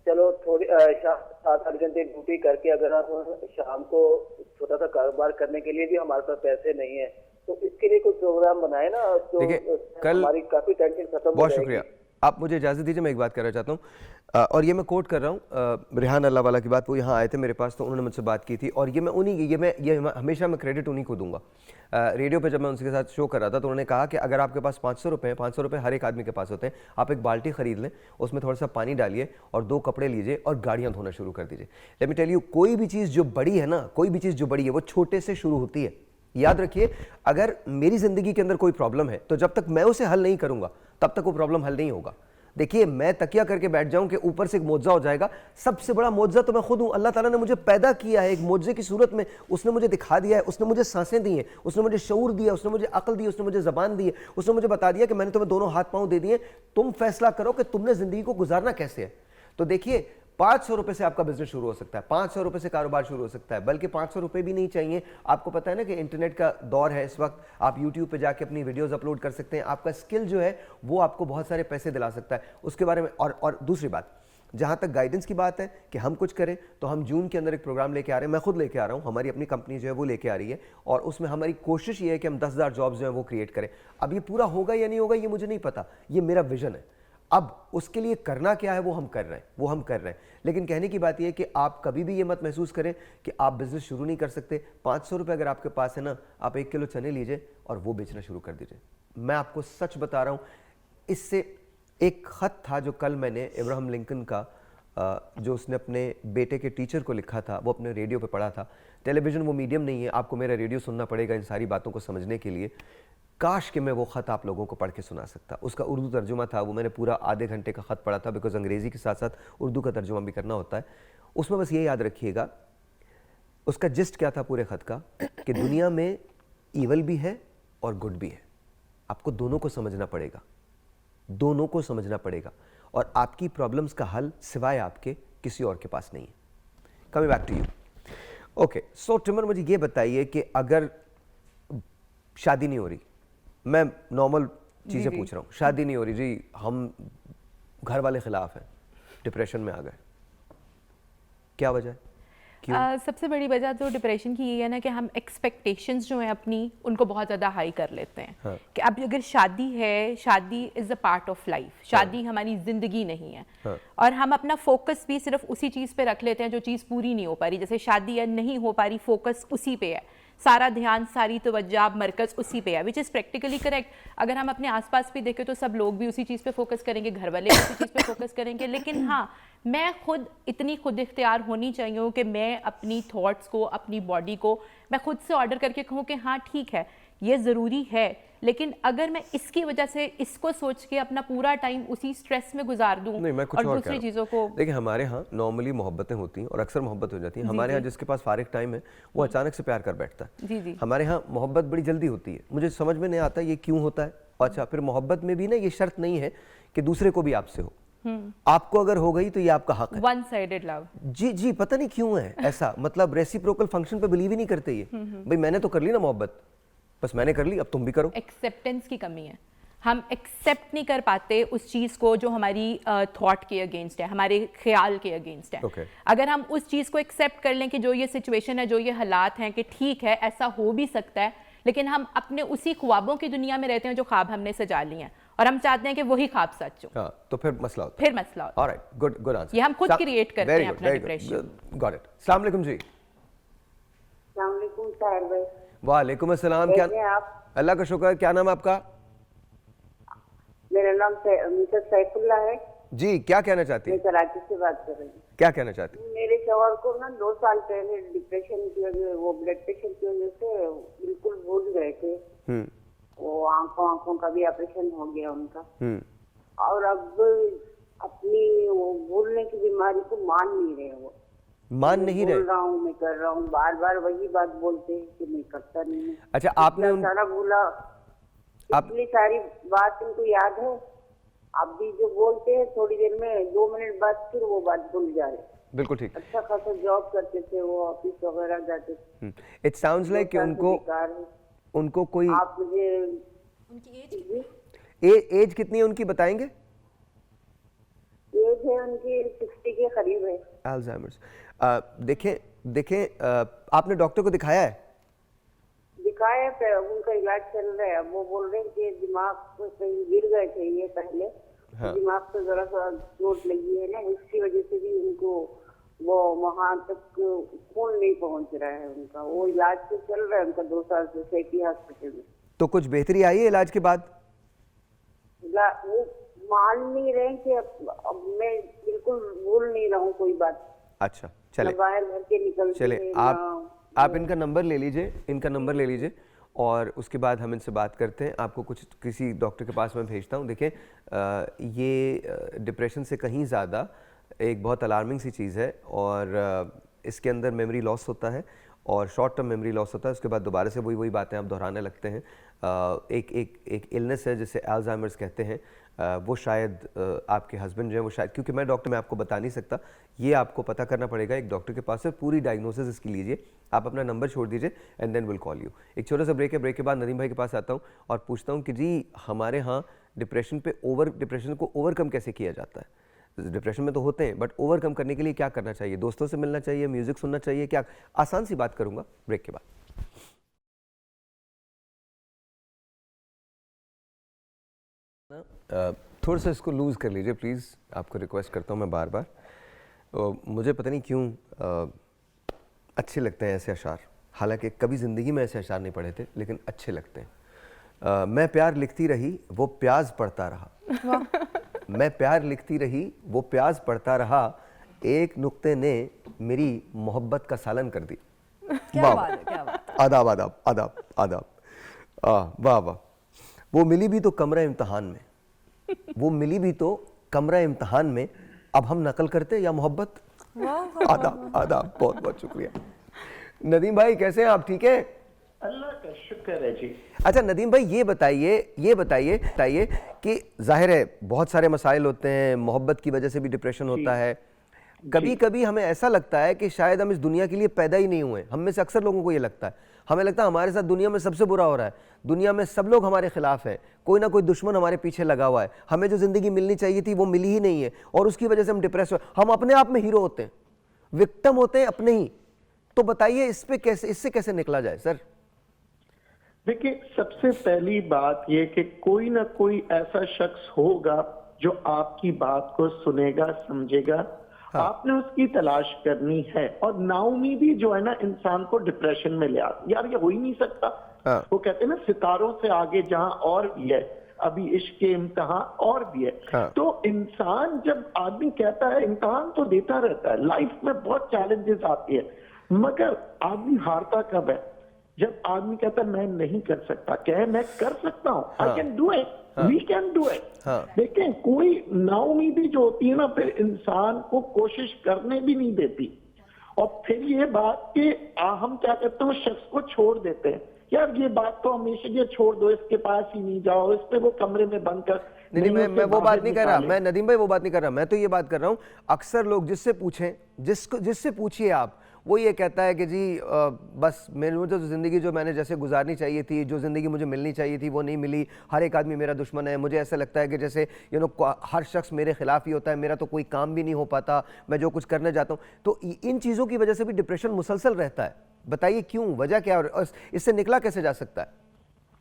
चलो थोड़ी 7-8 घंटे ड्यूटी करके अगर आप शाम को छोटा सा कारोबार करने के लिए भी हमारे पास पैसे नहीं है, तो इसके लिए कुछ प्रोग्राम बनाए ना, तो कल हमारी काफी टेंशन खत्म हो जाएगी। बहुत शुक्रिया। आप मुझे इजाज़त दीजिए, मैं एक बात कहना चाहता हूँ। और ये मैं कोट कर रहा हूँ रिहान अल्लाह वाला की बात, वो यहाँ आए थे मेरे पास तो उन्होंने मुझसे बात की थी, और ये मैं उन्हीं ये हमेशा मैं क्रेडिट उन्हीं को दूंगा। रेडियो पे जब मैं उनके साथ शो कर रहा था तो उन्होंने कहा कि अगर आपके पास 500 रुपये हैं, 500 रुपये हर एक आदमी के पास होते हैं, आप एक बाल्टी खरीद लें, उसमें थोड़ा सा पानी डालिए और 2 कपड़े लीजिए और गाड़ियाँ धोना शुरू कर दीजिए। लेट मी टेल यू, कोई भी चीज़ जो बड़ी है ना, कोई भी चीज़ जो बड़ी है वो छोटे से शुरू होती है। याद रखिए, अगर मेरी ज़िंदगी के अंदर कोई प्रॉब्लम है तो जब तक मैं उसे हल नहीं करूँगा तब तक वो प्रॉब्लम हल नहीं होगा। देखिए, मैं तकिया करके बैठ जाऊं कि ऊपर से एक मुआवजा हो जाएगा, सबसे बड़ा मुआवजा तो मैं खुद हूं। अल्लाह ताला ने मुझे पैदा किया है एक मुआवजे की सूरत में, उसने मुझे दिखा दिया है, उसने मुझे सांसें दी हैं, उसने मुझे शऊर दिया, उसने मुझे अक्ल दी, उसने मुझे ज़बान दी है, उसने मुझे बता दिया कि मैंने तुम्हें दोनों हाथ पांव दे दिए, तुम फैसला करो कि तुमने ज़िंदगी को गुजारना कैसे है। तो देखिए, 500 रुपये से आपका बिजनेस शुरू हो सकता है, 500 रुपये से कारोबार शुरू हो सकता है, बल्कि 500 रुपये भी नहीं चाहिए। आपको पता है ना कि इंटरनेट का दौर है इस वक्त, आप यूट्यूब पे जाके अपनी वीडियोस अपलोड कर सकते हैं, आपका स्किल जो है वो आपको बहुत सारे पैसे दिला सकता है उसके बारे में। और दूसरी बात, जहाँ तक गाइडेंस की बात है कि हम कुछ करें, तो हम जून के अंदर एक प्रोग्राम लेके आ रहे हैं, मैं खुद लेके आ रहा हूँ, हमारी अपनी कंपनी जो है वो लेके आ रही है, और उसमें हमारी कोशिश ये है कि हम 10,000 जॉब्स जो है वो क्रिएट करें। अब ये पूरा होगा या नहीं होगा ये मुझे नहीं पता, ये मेरा विजन है। अब उसके लिए करना क्या है वो हम कर रहे हैं, लेकिन कहने की बात यह है कि आप कभी भी ये मत महसूस करें कि आप बिजनेस शुरू नहीं कर सकते। 500 रुपये अगर आपके पास है ना, आप 1 किलो चने लीजिए और वो बेचना शुरू कर दीजिए। मैं आपको सच बता रहा हूँ, इससे एक ख़त था जो कल मैंने इब्राहिम लिंकन का जो उसने अपने बेटे के टीचर को लिखा था, वो अपने रेडियो पे पढ़ा था। टेलीविज़न वो मीडियम नहीं है, आपको मेरा रेडियो सुनना पड़ेगा इन सारी बातों को समझने के लिए। काश कि मैं वो ख़त आप लोगों को पढ़ के सुना सकता। उसका उर्दू तर्जुमा था, वो मैंने पूरा आधे घंटे का ख़त पढ़ा था, बिकॉज अंग्रेज़ी के साथ साथ उर्दू का तर्जुमा भी करना होता है। उसमें बस ये याद रखिएगा, उसका जिस्ट क्या था पूरे ख़त का, कि दुनिया में ईवल भी है और गुड भी है, आपको दोनों को समझना पड़ेगा, दोनों को समझना पड़ेगा, और आपकी प्रॉब्लम्स का हल सिवाय आपके किसी और के पास नहीं है। Coming back to you, okay, so Taimur, मुझे ये बताइए कि अगर शादी नहीं हो रही, मैं नॉर्मल चीज़ें पूछ रहा हूँ, शादी नहीं हो रही जी, हम घर वाले खिलाफ हैं, डिप्रेशन में आ गए, क्या वजह है? सबसे बड़ी वजह तो डिप्रेशन की ये है ना कि हम एक्सपेक्टेशंस जो हैं अपनी उनको बहुत ज़्यादा हाई कर लेते हैं। हाँ। कि अब अगर शादी है, शादी is a part of life, शादी हमारी ज़िंदगी नहीं है। हाँ। और हम अपना फोकस भी सिर्फ उसी चीज़ पे रख लेते हैं जो चीज़ पूरी नहीं हो पा रही, जैसे शादी या नहीं हो पा रही, फोकस उसी पे है, सारा ध्यान, सारी तवज्जो, मरकज़ उसी पे है, विच इज़ प्रैक्टिकली करेक्ट। अगर हम अपने आसपास भी देखें तो सब लोग भी उसी चीज़ पे फोकस करेंगे, घर वाले भी उसी चीज़ पे फोकस करेंगे, लेकिन हाँ, मैं खुद इतनी खुद इख्तियार होनी चाहिए कि मैं अपनी थॉट्स को, अपनी बॉडी को मैं खुद से ऑर्डर करके कहूँ कि हाँ ठीक है, ये ज़रूरी है, लेकिन अगर मैं इसकी वजह से इसको सोच के अपना पूरा टाइम उसी स्ट्रेस में गुजार दूँ और दूसरी चीज़ों को। देखिए, हमारे यहाँ नॉर्मली मोहब्बतें होती हैं और अक्सर मोहब्बत हो जाती है। हमारे यहाँ जिसके पास फारिग टाइम है वो अचानक से प्यार कर बैठता है। जी जी। हमारे यहाँ मोहब्बत बड़ी जल्दी होती है, मुझे समझ में नहीं आता ये क्यों होता है। अच्छा, फिर मोहब्बत में भी ना ये शर्त नहीं है कि दूसरे को भी आपसे हो, आपको अगर हो गई तो ये आपका हक है। One sided love. जी जी, पता नहीं क्यों है ऐसा, मतलब रेसिप्रोकल फंक्शन पे बिलीव ही नहीं करते ये। भाई मैंने तो कर ली ना मोहब्बत, बस मैंने कर ली, अब तुम भी करो। एक्सेप्टेंस की कमी है, हम एक्सेप्ट नहीं कर पाते उस चीज़ को जो हमारी थॉट के अगेंस्ट है, हमारे ख्याल के अगेंस्ट है। Okay. अगर हम उस चीज़ को एक्सेप्ट कर लें कि जो ये सिचुएशन है, जो ये हालात हैं, कि ठीक है ऐसा हो भी सकता है, लेकिन हम अपने उसी ख्वाबों की दुनिया में रहते हैं जो ख्वाब हमने सजा लिए हैं, और हम चाहते हैं कि वही ख्वाब सच हो। हाँ, तो फिर मसला होता है। फिर मसला होता है। Alright, good answer. ये हम खुद क्रिएट करते हैं अपना डिप्रेशन। Got it. अस्सलाम वालेकुम जी। अस्सलाम वालेकुम साहिर भाई। वालेकुम अस्सलाम। क्या आप? अल्लाह का शुक्र। क्या नाम है आपका? मेरा नाम मिसेस सैफुल्लाह है जी। क्या कहना चाहती हैं? मैं कराची से बात कर रही हूँ। क्या कहना चाहती हैं? मेरे शौहर को ना 2 साल पहले डिप्रेशन की वजह, वो ब्लड प्रेशर की वजह से बिल्कुल भूल गए थे। वो आंखों का भी ऑपरेशन हो गया उनका, और अब अपनी वो भूलने की बीमारी को मान नहीं रहे। वो मान नहीं रहे? बोल रहा हूँ, मैं कर रहा हूँ, बार बार वही बात बोलते हैं कि मैं करता नहीं हूँ। अच्छा, आपने सारा भूला, इतनी सारी बात इनको याद है, आप भी जो बोलते हैं थोड़ी देर में 2 मिनट बाद फिर वो बात भूल जा रहे। बिल्कुल ठीक। अच्छा खासा जॉब करते थे, वो ऑफिस वगैरह जाते थे। इट साउंड्स लाइक कि उनको कोई, आप मुझे उनकी एज कितनी है उनकी बताएंगे? एज है उनकी 60 के करीब है। अल्जाइमर्स। देखें, आपने डॉक्टर को दिखाया है? दिखाया है, उनका इलाज चल रहा है। वो बोल रहे हैं कि दिमाग को कहीं गिर गए थे ये पहले, दिमाग पे जरा सा चोट लगी है ना, इसकी वजह से भी उनको वो वहाँ तक खून नहीं पहुँच रहा है उनका। वो इलाज तो चल रहा है उनका 2 साल से सेठी हॉस्पिटल में। तो कुछ बेहतरी आई है इलाज के बाद? वो मान नहीं रहे कि अब मैं बिल्कुल भूल नहीं रहा हूँ कोई बात। अच्छा चले, बाहर घर के निकलते चले आप इनका नंबर ले लीजिए, इनका नंबर ले लीजिए और उसके बाद हम इनसे बात करते हैं। आपको कुछ किसी डॉक्टर के पास मैं भेजता हूँ। देखें, ये डिप्रेशन से कहीं ज़्यादा एक बहुत अलार्मिंग सी चीज़ है और इसके अंदर मेमोरी लॉस होता है और शॉर्ट टर्म मेमोरी लॉस होता है। उसके बाद दोबारा से वही बातें आप दोहराने लगते हैं। एक इलनेस है जिसे अल्जाइमर्स कहते हैं। वो शायद आपके हस्बैंड जो है वो शायद, क्योंकि मैं डॉक्टर, मैं आपको बता नहीं सकता, ये आपको पता करना पड़ेगा एक डॉक्टर के पास से। पूरी डायग्नोसिस इसकी लीजिए। आप अपना नंबर छोड़ दीजिए and then will call you. एक छोटा सा ब्रेक है, ब्रेक के बाद नदीम भाई के पास आता हूँ और पूछता हूँ कि जी हमारे यहाँ डिप्रेशन को ओवरकम कैसे किया जाता है। डिप्रेशन में तो होते हैं, बट ओवरकम करने के लिए क्या करना चाहिए? दोस्तों से मिलना चाहिए, म्यूजिक सुनना चाहिए, क्या? आसान सी बात करूंगा ब्रेक के बाद। थोड़ा सा इसको लूज़ कर लीजिए प्लीज़, आपको रिक्वेस्ट करता हूँ मैं बार बार। मुझे पता नहीं क्यों अच्छे लगते हैं ऐसे अशार, हालांकि कभी ज़िंदगी में ऐसे अशार नहीं पढ़े थे, लेकिन अच्छे लगते हैं। मैं प्यार लिखती रही वो प्याज पढ़ता रहा, मैं प्यार लिखती रही वो प्याज पढ़ता रहा, एक नुक्ते ने मेरी मोहब्बत का सालन कर दी। क्या बात है, क्या बात है। आदाब आदाब आदाब आदाब। वाह वाह। वो मिली भी तो कमरा इम्तहान में, वो मिली भी तो कमरा इम्तहान में, अब हम नकल करते या मोहब्बत। आदाब आदाब, बहुत बहुत शुक्रिया। नदीम भाई कैसे हैं आप? ठीक है, अल्लाह का शुक्र है जी। अच्छा नदीम भाई ये बताइए कि जाहिर है बहुत सारे मसाइल होते हैं, मोहब्बत की वजह से भी डिप्रेशन होता है। कभी कभी हमें ऐसा लगता है कि शायद हम इस दुनिया के लिए पैदा ही नहीं हुए। हम में से अक्सर लोगों को ये लगता है, हमें लगता है हमारे साथ दुनिया में सबसे बुरा हो रहा है, दुनिया में सब लोग हमारे खिलाफ हैं, कोई ना कोई दुश्मन हमारे पीछे लगा हुआ है, हमें जो ज़िंदगी मिलनी चाहिए थी वो मिली ही नहीं है और उसकी वजह से हम डिप्रेस हो। हम अपने आप में हीरो होते हैं, विक्टिम होते हैं अपने ही। तो बताइए इससे कैसे निकला जाए सर? देखिए, सबसे पहली बात यह कि कोई ना कोई ऐसा शख्स होगा जो आपकी बात को सुनेगा, समझेगा। हाँ। आपने उसकी तलाश करनी है। और नाउमीदी जो है ना इंसान को डिप्रेशन में ले आती। यार ये हो ही नहीं सकता। हाँ। वो कहते हैं ना सितारों से आगे जहां और भी है, अभी इश्क के इम्तिहान और भी है। हाँ। तो इंसान जब आदमी कहता है इम्तिहान तो देता रहता है, लाइफ में बहुत चैलेंजेस आती है, मगर आदमी हारता कब है? जब आदमी कहता है मैं नहीं कर सकता, कहे मैं कर सकता हूं, I can do it, we can do it. देखें, कोई नाउमीदी जो होती है ना फिर इंसान को कोशिश करने भी नहीं देती। और फिर ये बात कि हम क्या करते हैं, शख्स को छोड़ देते हैं। यार ये बात तो हमेशा ये छोड़ दो, इसके पास ही नहीं जाओ, इस पे वो कमरे में बंद कर। नहीं, मैं वो बात नहीं कर रहा, मैं नदीम भाई वो बात नहीं कर रहा, मैं तो ये बात कर रहा हूँ अक्सर लोग जिससे पूछें, जिससे पूछिए आप, वो ये कहता है कि जी बस मुझे तो ज़िंदगी जो मैंने जैसे गुजारनी चाहिए थी, जो ज़िंदगी मुझे मिलनी चाहिए थी वो नहीं मिली, हर एक आदमी मेरा दुश्मन है, मुझे ऐसा लगता है कि जैसे हर शख्स मेरे खिलाफ ही होता है, मेरा तो कोई काम भी नहीं हो पाता, मैं जो कुछ करने जाता हूँ। तो इन चीज़ों की वजह से भी डिप्रेशन मुसलसल रहता है। बताइए क्यों, वजह क्या है और इससे निकला कैसे जा सकता है?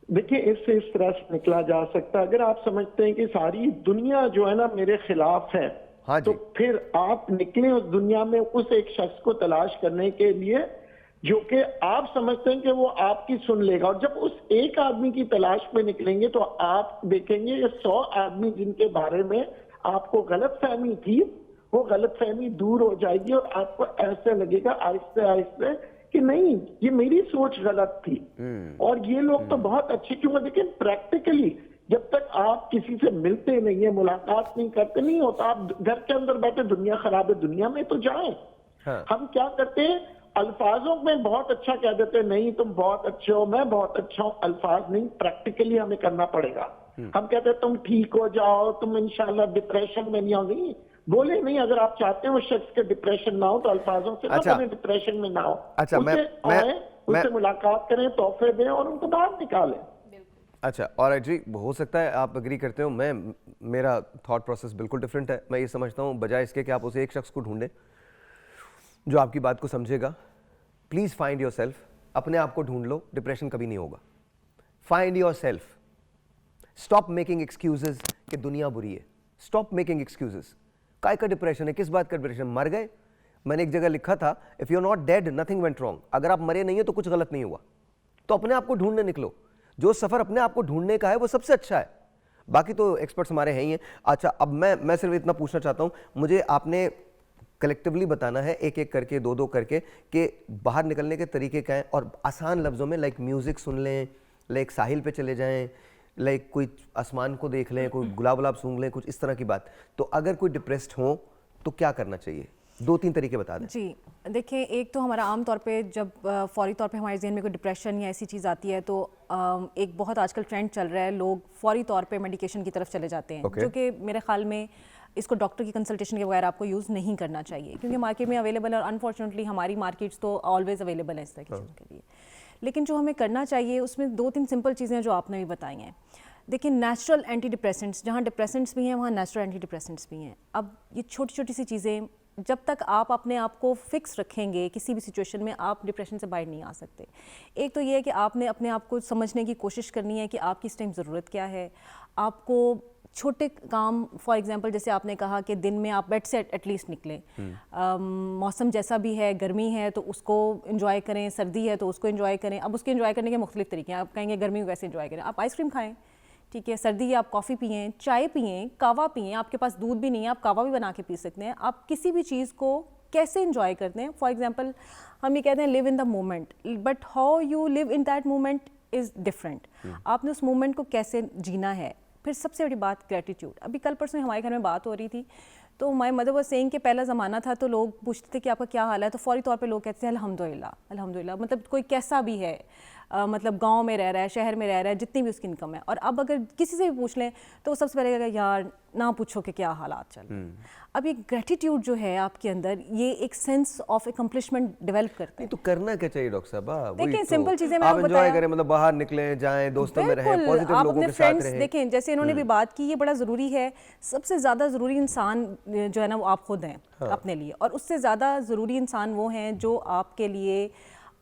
देखिए, इससे इस तरह से निकला जा सकता है, अगर आप समझते हैं कि सारी दुनिया जो है ना मेरे खिलाफ है, हाँ तो फिर आप निकले उस दुनिया में उस एक शख्स को तलाश करने के लिए जो कि आप समझते हैं कि वो आपकी सुन लेगा। और जब उस एक आदमी की तलाश में निकलेंगे तो आप देखेंगे ये 100 आदमी जिनके बारे में आपको गलतफहमी थी, वो गलतफहमी दूर हो जाएगी और आपको ऐसे लगेगा आहिस्ते आहिस्ते कि नहीं, ये मेरी सोच गलत थी और ये लोग तो बहुत अच्छे क्यों। देखिए, प्रैक्टिकली जब तक आप किसी से मिलते नहीं है, मुलाकात नहीं करते, नहीं होता। आप घर के अंदर बैठे दुनिया खराब है, दुनिया में तो जाएं। हाँ। हम क्या करते हैं, अल्फाजों में बहुत अच्छा कह देते हैं, नहीं तुम बहुत अच्छे हो, मैं बहुत अच्छा हूं। अल्फाज नहीं, प्रैक्टिकली हमें करना पड़ेगा। हम कहते हैं तुम ठीक हो जाओ, तुम इंशाल्लाह डिप्रेशन में नहीं आओगे। बोले नहीं, अगर आप चाहते हो शख्स के डिप्रेशन ना हो तो अल्फाजों से अच्छा, डिप्रेशन में ना हो। अच्छा, उससे मुलाकात करें, तोहफे दें और उनको बाहर निकालें। अच्छा, और जी हो सकता है आप एग्री करते हो, मेरा थॉट प्रोसेस बिल्कुल डिफरेंट है। मैं ये समझता हूँ बजाय इसके कि आप उसे एक शख्स को ढूंढें जो आपकी बात को समझेगा, प्लीज़ फाइंड योर सेल्फ, अपने आप को ढूंढ लो, डिप्रेशन कभी नहीं होगा। Find your self, stop making excuses कि दुनिया बुरी है, स्टॉप मेकिंग एक्सक्यूजेस। काय का डिप्रेशन है, किस बात का डिप्रेशन? मर गए? मैंने एक जगह लिखा था, if you are not dead nothing went wrong. अगर आप मरे नहीं है तो कुछ गलत नहीं हुआ। तो अपने आप को ढूंढने निकलो। जो सफ़र अपने आप को ढूंढने का है वो सबसे अच्छा है। बाकी तो एक्सपर्ट्स हमारे हैं ही हैं। अच्छा, अब मैं सिर्फ इतना पूछना चाहता हूँ, मुझे आपने कलेक्टिवली बताना है एक एक करके, दो दो करके, कि बाहर निकलने के तरीके क्या हैं, और आसान लफ्ज़ों में, लाइक म्यूज़िक सुन लें, लाइक साहिल पे चले जाएं, लाइक कोई आसमान को देख लें, कोई गुलाब गुलाब सूंघ लें, कुछ इस तरह की बात। तो अगर कोई डिप्रेस्ड हो तो क्या करना चाहिए? 2-3 तरीके बता दें। जी देखिए, एक तो हमारा आम तौर पे जब फौरी तौर पे हमारे जहन में कोई डिप्रेशन या ऐसी चीज़ आती है तो एक बहुत आजकल ट्रेंड चल रहा है, लोग फौरी तौर पे मेडिकेशन की तरफ चले जाते हैं, जो कि मेरे ख्याल में इसको डॉक्टर की कंसल्टेशन के बगैर आपको यूज़ नहीं करना चाहिए, क्योंकि मार्केट में अवेलेबल है और अनफॉर्चुनेटली हमारी मार्केट्स तो ऑलवेज अवेलेबल है इस तरह की चीज़ों के लिए। लेकिन जो हमें करना चाहिए उसमें 2-3 सिंपल चीज़ें जो आपने भी बताई हैं। देखिए, नेचुरल एंटी डिप्रेसेंट्स, जहाँ डिप्रेसेंट्स भी हैं वहाँ नेचुरल एंटी डिप्रेसेंट्स भी हैं। अब ये छोटी छोटी सी चीज़ें, जब तक आप अपने आप को फिक्स रखेंगे किसी भी सिचुएशन में, आप डिप्रेशन से बाहर नहीं आ सकते। एक तो ये है कि आपने अपने आप को समझने की कोशिश करनी है कि आपकी इस टाइम ज़रूरत क्या है। आपको छोटे काम, फॉर एग्जांपल जैसे आपने कहा कि दिन में आप बेड से एटलीस्ट निकलें, मौसम जैसा भी है, गर्मी है तो उसको एंजॉय करें, सर्दी है तो उसको एंजॉय करें। अब उसके एंजॉय करने के मुख्तलिफ तरीके हैं। आप कहेंगे गर्मी को कैसे एंजॉय करें, आप आइसक्रीम खाएँ, ठीक है। सर्दी है आप कॉफ़ी पिएँ, चाय पिएँ, कावा पिएँ। आपके पास दूध भी नहीं है, आप कावा भी बना के पी सकते हैं। आप किसी भी चीज़ को कैसे एंजॉय करते हैं, फॉर एग्जांपल हम ये कहते हैं live in the moment, but how you live in that moment is different. आपने उस मोमेंट को कैसे जीना है। फिर सबसे बड़ी बात ग्रेटिट्यूड। अभी कल परसों हमारे घर में बात हो रही थी, तो माय मदर वाज सेइंग कि पहला ज़माना था तो लोग पूछते थे कि आपका क्या हाल है, तो फौरी तौर पे लोग कहते थे अल्हम्दुलिल्लाह अल्हम्दुलिल्लाह। मतलब कोई कैसा भी है, मतलब गांव में रह रहा है, शहर में रह रहा है, जितनी भी उसकी इनकम है, और अब अगर किसी से भी पूछ लें तो वो सबसे पहले कहेगा यार ना पूछो कि क्या हालात चल रहे हैं। अब ये ग्रेटिट्यूड जो है आपके अंदर, ये एक सेंस ऑफ अकम्पलिशमेंट डेवलप करते हैं। तो करना क्या चाहिए डॉक्टर साहब? देखिए, सिंपल चीज़ें मैं आप आपको एंजॉय करें, मतलब बाहर निकलें, जाएं, दोस्तों में रहें, पॉजिटिव लोगों के साथ रहें। देखें, जैसे इन्होंने भी बात की, ये बड़ा ज़रूरी है। सबसे ज़्यादा ज़रूरी इंसान जो है ना वो आप खुद हैं अपने लिए, और उससे ज़्यादा ज़रूरी इंसान वो हैं जो आपके लिए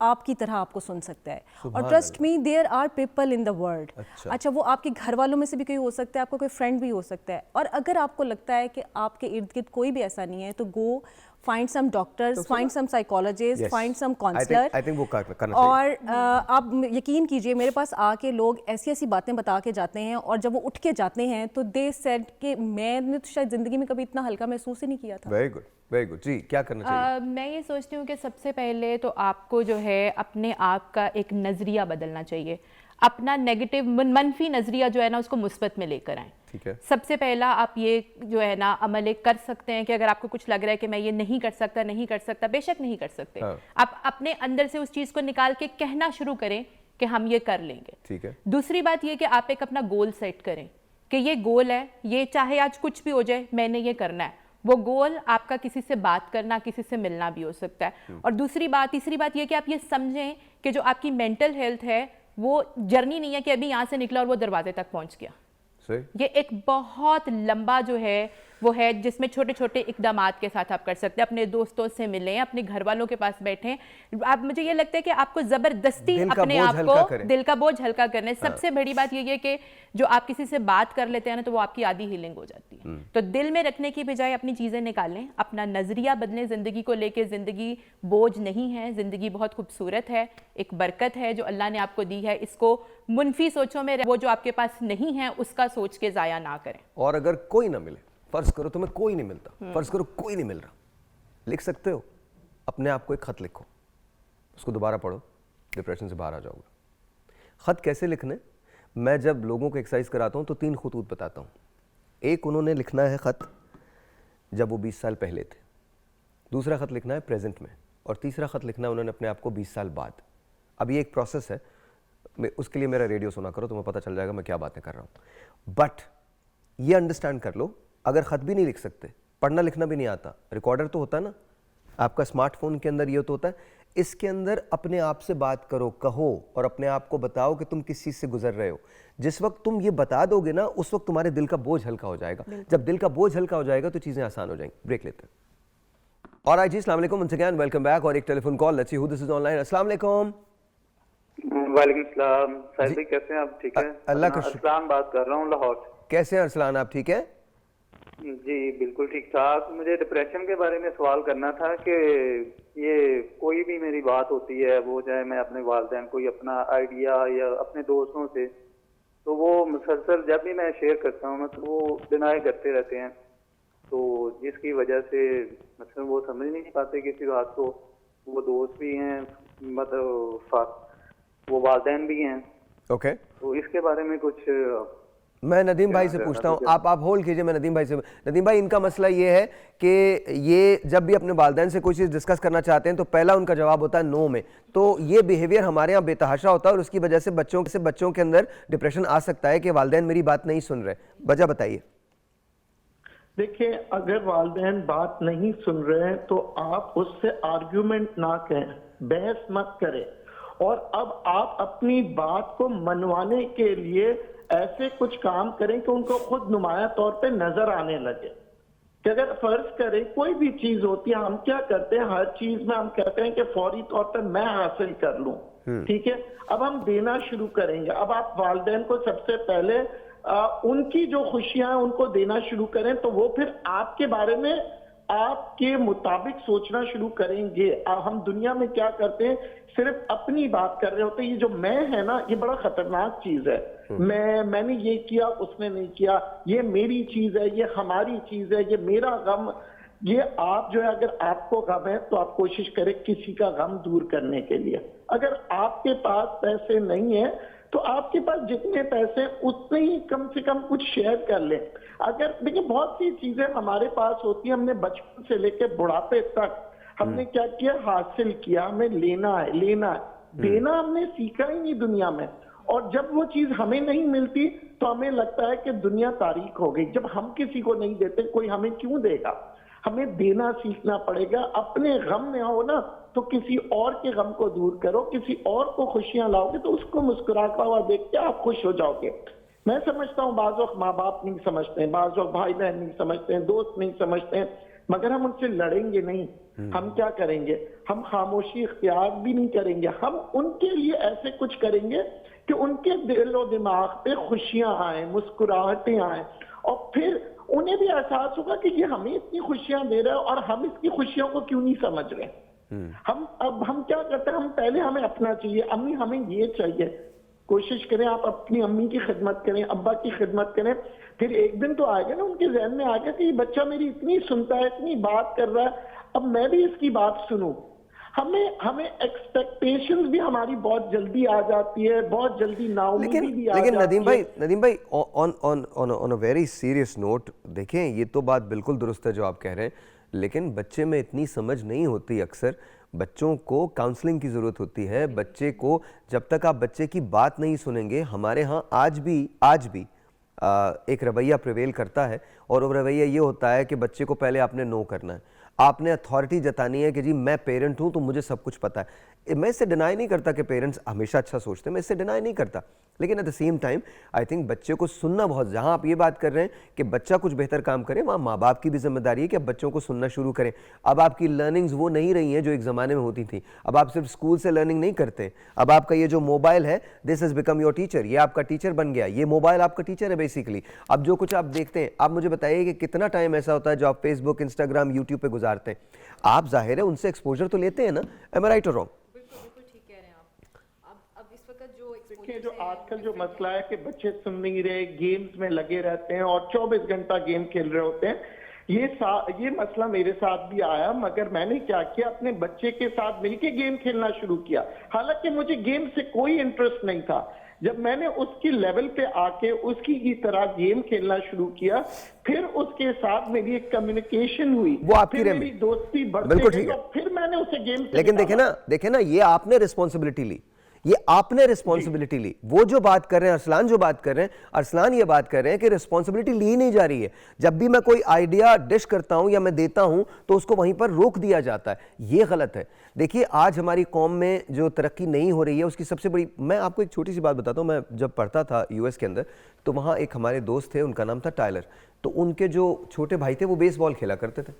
आपकी तरह आपको सुन सकता है। और trust me, there are people in the world. अच्छा, वो आपके घर वालों में से भी कोई हो सकता है, आपका कोई फ्रेंड भी हो सकता है। और अगर आपको लगता है कि आपके इर्द गिर्द कोई भी ऐसा नहीं है, तो go find some doctors, find some psychologist, find some counsellor. I think वो करना चाहिए। और आप यकीन कीजिए, मेरे पास आके लोग ऐसी ऐसी बातें बता के जाते हैं, और जब वो उठ के जाते हैं तो दे सेड कि मैंने तो शायद ज़िंदगी में कभी इतना हल्का महसूस ही नहीं किया था। Very good, very good. जी, क्या करना चाहिए? मैं ये सोचती हूँ कि सबसे पहले तो आपको जो है अपने आप का एक नज़रिया बदलना चाहिए। अपना नेगेटिव मनफी नज़रिया जो है ना उसको मुस्बत में लेकर आएँ। ठीक है। सबसे पहला आप ये जो है ना अमल एक कर सकते हैं कि अगर आपको कुछ लग रहा है कि मैं ये नहीं कर सकता, बेशक नहीं कर सकते। हाँ। आप अपने अंदर से उस चीज़ को निकाल के कहना शुरू करें कि हम ये कर लेंगे। ठीक है। दूसरी बात ये कि आप एक अपना गोल सेट करें कि ये गोल है, ये चाहे आज कुछ भी हो जाए मैंने ये करना है। वो गोल आपका किसी से बात करना, किसी से मिलना भी हो सकता है। और तीसरी बात ये कि आप ये समझें कि जो आपकी मेंटल हेल्थ है वो जर्नी नहीं है कि अभी यहाँ से निकला और वो दरवाजे तक पहुँच गया। ये एक बहुत लंबा जो है वो है, जिसमें छोटे छोटे इकदामात के साथ आप कर सकते हैं। अपने दोस्तों से मिलें, अपने घर वालों के पास बैठें। आप, मुझे ये लगता है कि आपको जबरदस्ती अपने आप को दिल का बोझ हल्का करना है। सबसे बड़ी बात ये है कि जो आप किसी से बात कर लेते हैं ना तो वो आपकी आधी हीलिंग हो जाती है। तो दिल में रखने की बजाय अपनी चीजें निकालें, अपना नजरिया बदलें जिंदगी को लेके। जिंदगी बोझ नहीं है, जिंदगी बहुत खूबसूरत है, एक बरकत है जो अल्लाह ने आपको दी है। इसको मुनफी सोचों में, वो जो आपके पास नहीं है उसका सोच के जाया ना करें। और अगर कोई ना मिले, फर्ज करो तुम्हें कोई नहीं मिलता, फर्ज करो कोई नहीं मिल रहा, लिख सकते हो अपने आप को एक खत लिखो, उसको दोबारा पढ़ो, डिप्रेशन से बाहर आ जाओगे। खत कैसे लिखने? मैं जब लोगों को एक्सरसाइज कराता हूँ तो 3 खुतूत बताता हूँ। एक, उन्होंने लिखना है खत जब वो 20 साल पहले थे, दूसरा खत लिखना है प्रेजेंट में, और तीसरा खत लिखना है उन्होंने अपने आप को 20 साल बाद। अब ये एक प्रोसेस है, उसके लिए मेरा रेडियो सुना करो, तुम्हें पता चल जाएगा मैं क्या बातें कर रहा हूँ। बट ये अंडरस्टैंड कर लो, अगर खत भी नहीं लिख सकते, पढ़ना लिखना भी नहीं आता, रिकॉर्डर तो होता है ना आपका स्मार्टफोन के अंदर, ये तो होता है, इसके अंदर अपने आप से बात करो, कहो, और अपने आप को बताओ कि तुम किस चीज़ से गुजर रहे हो। जिस वक्त तुम ये बता दोगे ना, उस वक्त तुम्हारे दिल का बोझ हल्का हो जाएगा। जब दिल का बोझ हल्का हो जाएगा तो चीज़ें आसान हो जाएंगी। ब्रेक लेते हैं। और आज जी, अस्सलाम वालेकुम, वंस अगेन वेलकम बैक। और एक telephone call, let's see who this is online. अस्सलाम वालेकुम। वालेकुम सलाम। साहिल भाई कैसे हैं आप? ठीक है, अल्लाह का शुक्र। अरसलान बात कर रहा हूँ लाहौर। कैसे हैं अरसलान, आप ठीक हैं? जी बिल्कुल ठीक ठाक। मुझे डिप्रेशन के बारे में सवाल करना था कि ये कोई भी मेरी बात होती है, वो चाहे मैं अपने वालिदैन कोई अपना आइडिया या अपने दोस्तों से, तो वो मुसलसल जब भी मैं शेयर करता हूँ तो वो डिनाई करते रहते हैं, तो जिसकी वजह से मतलब वो समझ नहीं पाते किसी बात को। वो दोस्त भी हैं, मतलब वो वालिदैन भी हैं। ओके तो इसके बारे में कुछ मैं नदीम भाई से पूछता हूँ, आप होल्ड कीजिए, मैं नदीम भाई से। नदीम भाई, इनका मसला ये है कि ये जब भी अपने वालिदैन से कोई चीज़ डिस्कस करना चाहते हैं तो पहला उनका जवाब होता है नो में। तो ये बिहेवियर हमारे यहाँ बेतहाशा होता है और उसकी वजह से बच्चों के अंदर डिप्रेशन आ सकता है कि वालिदैन मेरी बात नहीं सुन रहे। वजह बताइए। देखिए, अगर वालिदैन बात नहीं सुन रहे हैं तो आप उससे आर्ग्यूमेंट ना करें, बहस मत करें, और अब आप अपनी बात को मनवाने के लिए ऐसे कुछ काम करें कि उनको खुद नुमाया तौर पे नजर आने लगे। कि अगर फर्ज करें कोई भी चीज होती है, हम क्या करते हैं, हर चीज में हम कहते हैं कि फौरी तौर पे मैं हासिल कर लूं, ठीक है। अब हम देना शुरू करेंगे। अब आप वालिदैन को सबसे पहले उनकी जो खुशियां हैं उनको देना शुरू करें, तो वो फिर आपके बारे में आपके मुताबिक सोचना शुरू करेंगे। हम दुनिया में क्या करते हैं, सिर्फ अपनी बात कर रहे होते हैं। ये जो मैं है ना, ये बड़ा खतरनाक चीज है। मैंने ये किया, उसने नहीं किया, ये मेरी चीज है, ये हमारी चीज है, ये मेरा गम। ये आप जो है, अगर आपको गम है तो आप कोशिश करें किसी का गम दूर करने के लिए। अगर आपके पास पैसे नहीं है तो आपके पास जितने पैसे उतने ही कम से कम कुछ शेयर कर लें। अगर देखिए, बहुत सी चीजें हमारे पास होती है, हमने बचपन से लेकर बुढ़ापे तक हमने क्या किया, हासिल किया, हमें लेना है, देना हमने सीखा ही नहीं दुनिया में। और जब वो चीज हमें नहीं मिलती तो हमें लगता है कि दुनिया तारीक हो गई। जब हम किसी को नहीं देते, कोई हमें क्यों देगा? हमें देना सीखना पड़ेगा। अपने गम में हो ना तो किसी और के गम को दूर करो, किसी और को खुशियां लाओगे तो उसको मुस्कुराता हुआ देख के आप खुश हो जाओगे। मैं समझता हूँ बाज़ वक्त माँ बाप नहीं समझते हैं, बाज़ वक्त भाई बहन नहीं समझते हैं, दोस्त नहीं समझते हैं, मगर हम उनसे लड़ेंगे नहीं। हम क्या करेंगे, हम खामोशी इख्तियार भी नहीं करेंगे। हम उनके लिए ऐसे कुछ करेंगे कि उनके दिल और दिमाग पे खुशियां आए, मुस्कुराहटें आए, और फिर उन्हें भी एहसास होगा कि ये हमें इतनी खुशियां दे रहा है और हम इसकी खुशियों को क्यों नहीं समझ रहे। हम क्या करते हैं, हम पहले हमें अपना चाहिए, अम्मी हमें ये चाहिए। कोशिश करें आप अपनी अम्मी की खिदमत करें, अब्बा की खिदमत करें, फिर एक दिन तो आएगा ना उनके जहन में आएगा कि ये बच्चा मेरी इतनी सुनता है, इतनी बात कर रहा है, अब मैं भी इसकी बात सुनूं। हमें एक्सपेक्टेशंस भी हमारी बहुत जल्दी आ जाती है, बहुत जल्दी नाउमीदी भी आ जाती है। लेकिन नदीम भाई on a very serious note, देखें ये तो बात बिल्कुल दुरुस्त है जो आप कह रहे हैं, लेकिन बच्चे में इतनी समझ नहीं होती। अक्सर बच्चों को काउंसलिंग की ज़रूरत होती है। बच्चे को जब तक आप बच्चे की बात नहीं सुनेंगे, हमारे यहाँ आज भी एक रवैया प्रिवेल करता है, और वो रवैया ये होता है कि बच्चे को पहले आपने नो करना है, आपने अथॉरिटी जतानी है कि जी मैं पेरेंट हूं तो मुझे सब कुछ पता है। मैं इससे डिनाई नहीं करता कि पेरेंट्स हमेशा अच्छा सोचते हैं, मैं इससे डिनाई नहीं करता, लेकिन at the same time I think बच्चे को सुनना बहुत, जहां आप ये बात कर रहे हैं कि बच्चा कुछ बेहतर काम करे, वहाँ माँ बाप की भी जिम्मेदारी है कि अब बच्चों को सुनना शुरू करें। अब आपकी लर्निंग्स वो नहीं रही हैं जो एक ज़माने में होती थी। अब आप सिर्फ स्कूल से लर्निंग नहीं करते, अब आपका ये जो मोबाइल है, this has become your teacher, ये आपका टीचर बन गया, ये मोबाइल आपका टीचर है बेसिकली। अब जो कुछ आप देखते हैं, आप मुझे बताइए कि कितना टाइम ऐसा होता है जो आप फेसबुक, इंस्टाग्राम, यूट्यूब पे गुजारते हैं। आप जाहिर है उनसे एक्सपोजर तो लेते हैं ना, एम आई राइट और रॉन्ग? बिल्कुल ठीक कह रहे हैं आप। अब इस वक्त जो आजकल जो मसला है कि बच्चे सुन नहीं रहे, गेम्स में लगे रहते हैं और 24 घंटा गेम खेल रहे होते हैं, ये मसला मेरे साथ भी आया। मगर मैंने क्या किया, अपने बच्चे के साथ मिलकर गेम खेलना शुरू किया। हालांकि मुझे गेम से कोई इंटरेस्ट नहीं था। जब मैंने उसकी लेवल पे आके उसकी की तरह गेम खेलना शुरू किया, फिर उसके साथ मेरी एक कम्युनिकेशन हुई, वो आपकी मेरी दोस्ती बढ़ती गई, और फिर मैंने उसे गेम से लेकिन देखे ना ये आपने रिस्पॉन्सिबिलिटी ली, ये आपने रिस्पॉन्सिबिलिटी ली। वो जो बात कर रहे हैं अरसलान, जो बात कर रहे हैं अरसलान, ये बात कर रहे हैं कि रिस्पॉन्सिबिलिटी ली नहीं जा रही है। जब भी मैं कोई आइडिया डिश करता हूं या मैं देता हूं तो उसको वहीं पर रोक दिया जाता है, ये गलत है। देखिए आज हमारी कौम में जो तरक्की नहीं हो रही है उसकी सबसे बड़ी, मैं आपको एक छोटी सी बात बताता हूँ। मैं जब पढ़ता था यूएस के अंदर, तो वहाँ एक हमारे दोस्त थे, उनका नाम था टायलर। तो उनके जो छोटे भाई थे वो बेसबॉल खेला करते थे।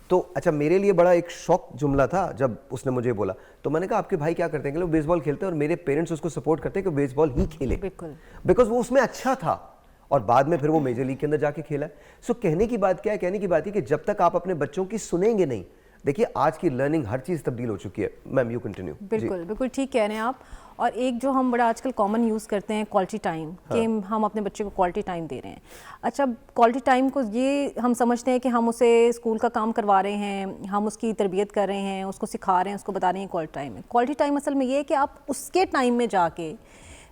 तो अच्छा, मेरे लिए बड़ा एक शॉक जुमला था जब उसने मुझे बोला। तो मैंने कहा आपके भाई क्या करते हैं? वो बेसबॉल खेलते हैं और मेरे पेरेंट्स उसको सपोर्ट करते हैं कि बेसबॉल ही खेले, बिकॉज वो उसमें अच्छा था। और बाद में फिर वो मेजर लीग के अंदर जाके खेला है। सो कहने की बात क्या है, कहने की बात है कि जब तक आप अपने बच्चों की सुनेंगे नहीं, देखिए आज की लर्निंग हर चीज़ तब्दील हो चुकी है। Ma'am you continue. बिल्कुल बिल्कुल ठीक कह रहे हैं आप। और एक जो हम बड़ा आजकल कॉमन यूज़ करते हैं क्वालिटी टाइम, कि हम अपने बच्चे को क्वालिटी टाइम दे रहे हैं। अच्छा, क्वालिटी टाइम को ये हम समझते हैं कि हम उसे स्कूल का काम करवा रहे हैं, हम उसकी तरबियत कर रहे हैं, उसको सिखा रहे हैं, उसको बता रहे हैं क्वालिटी टाइम है। क्वालिटी टाइम असल में ये है कि आप उसके टाइम में जाके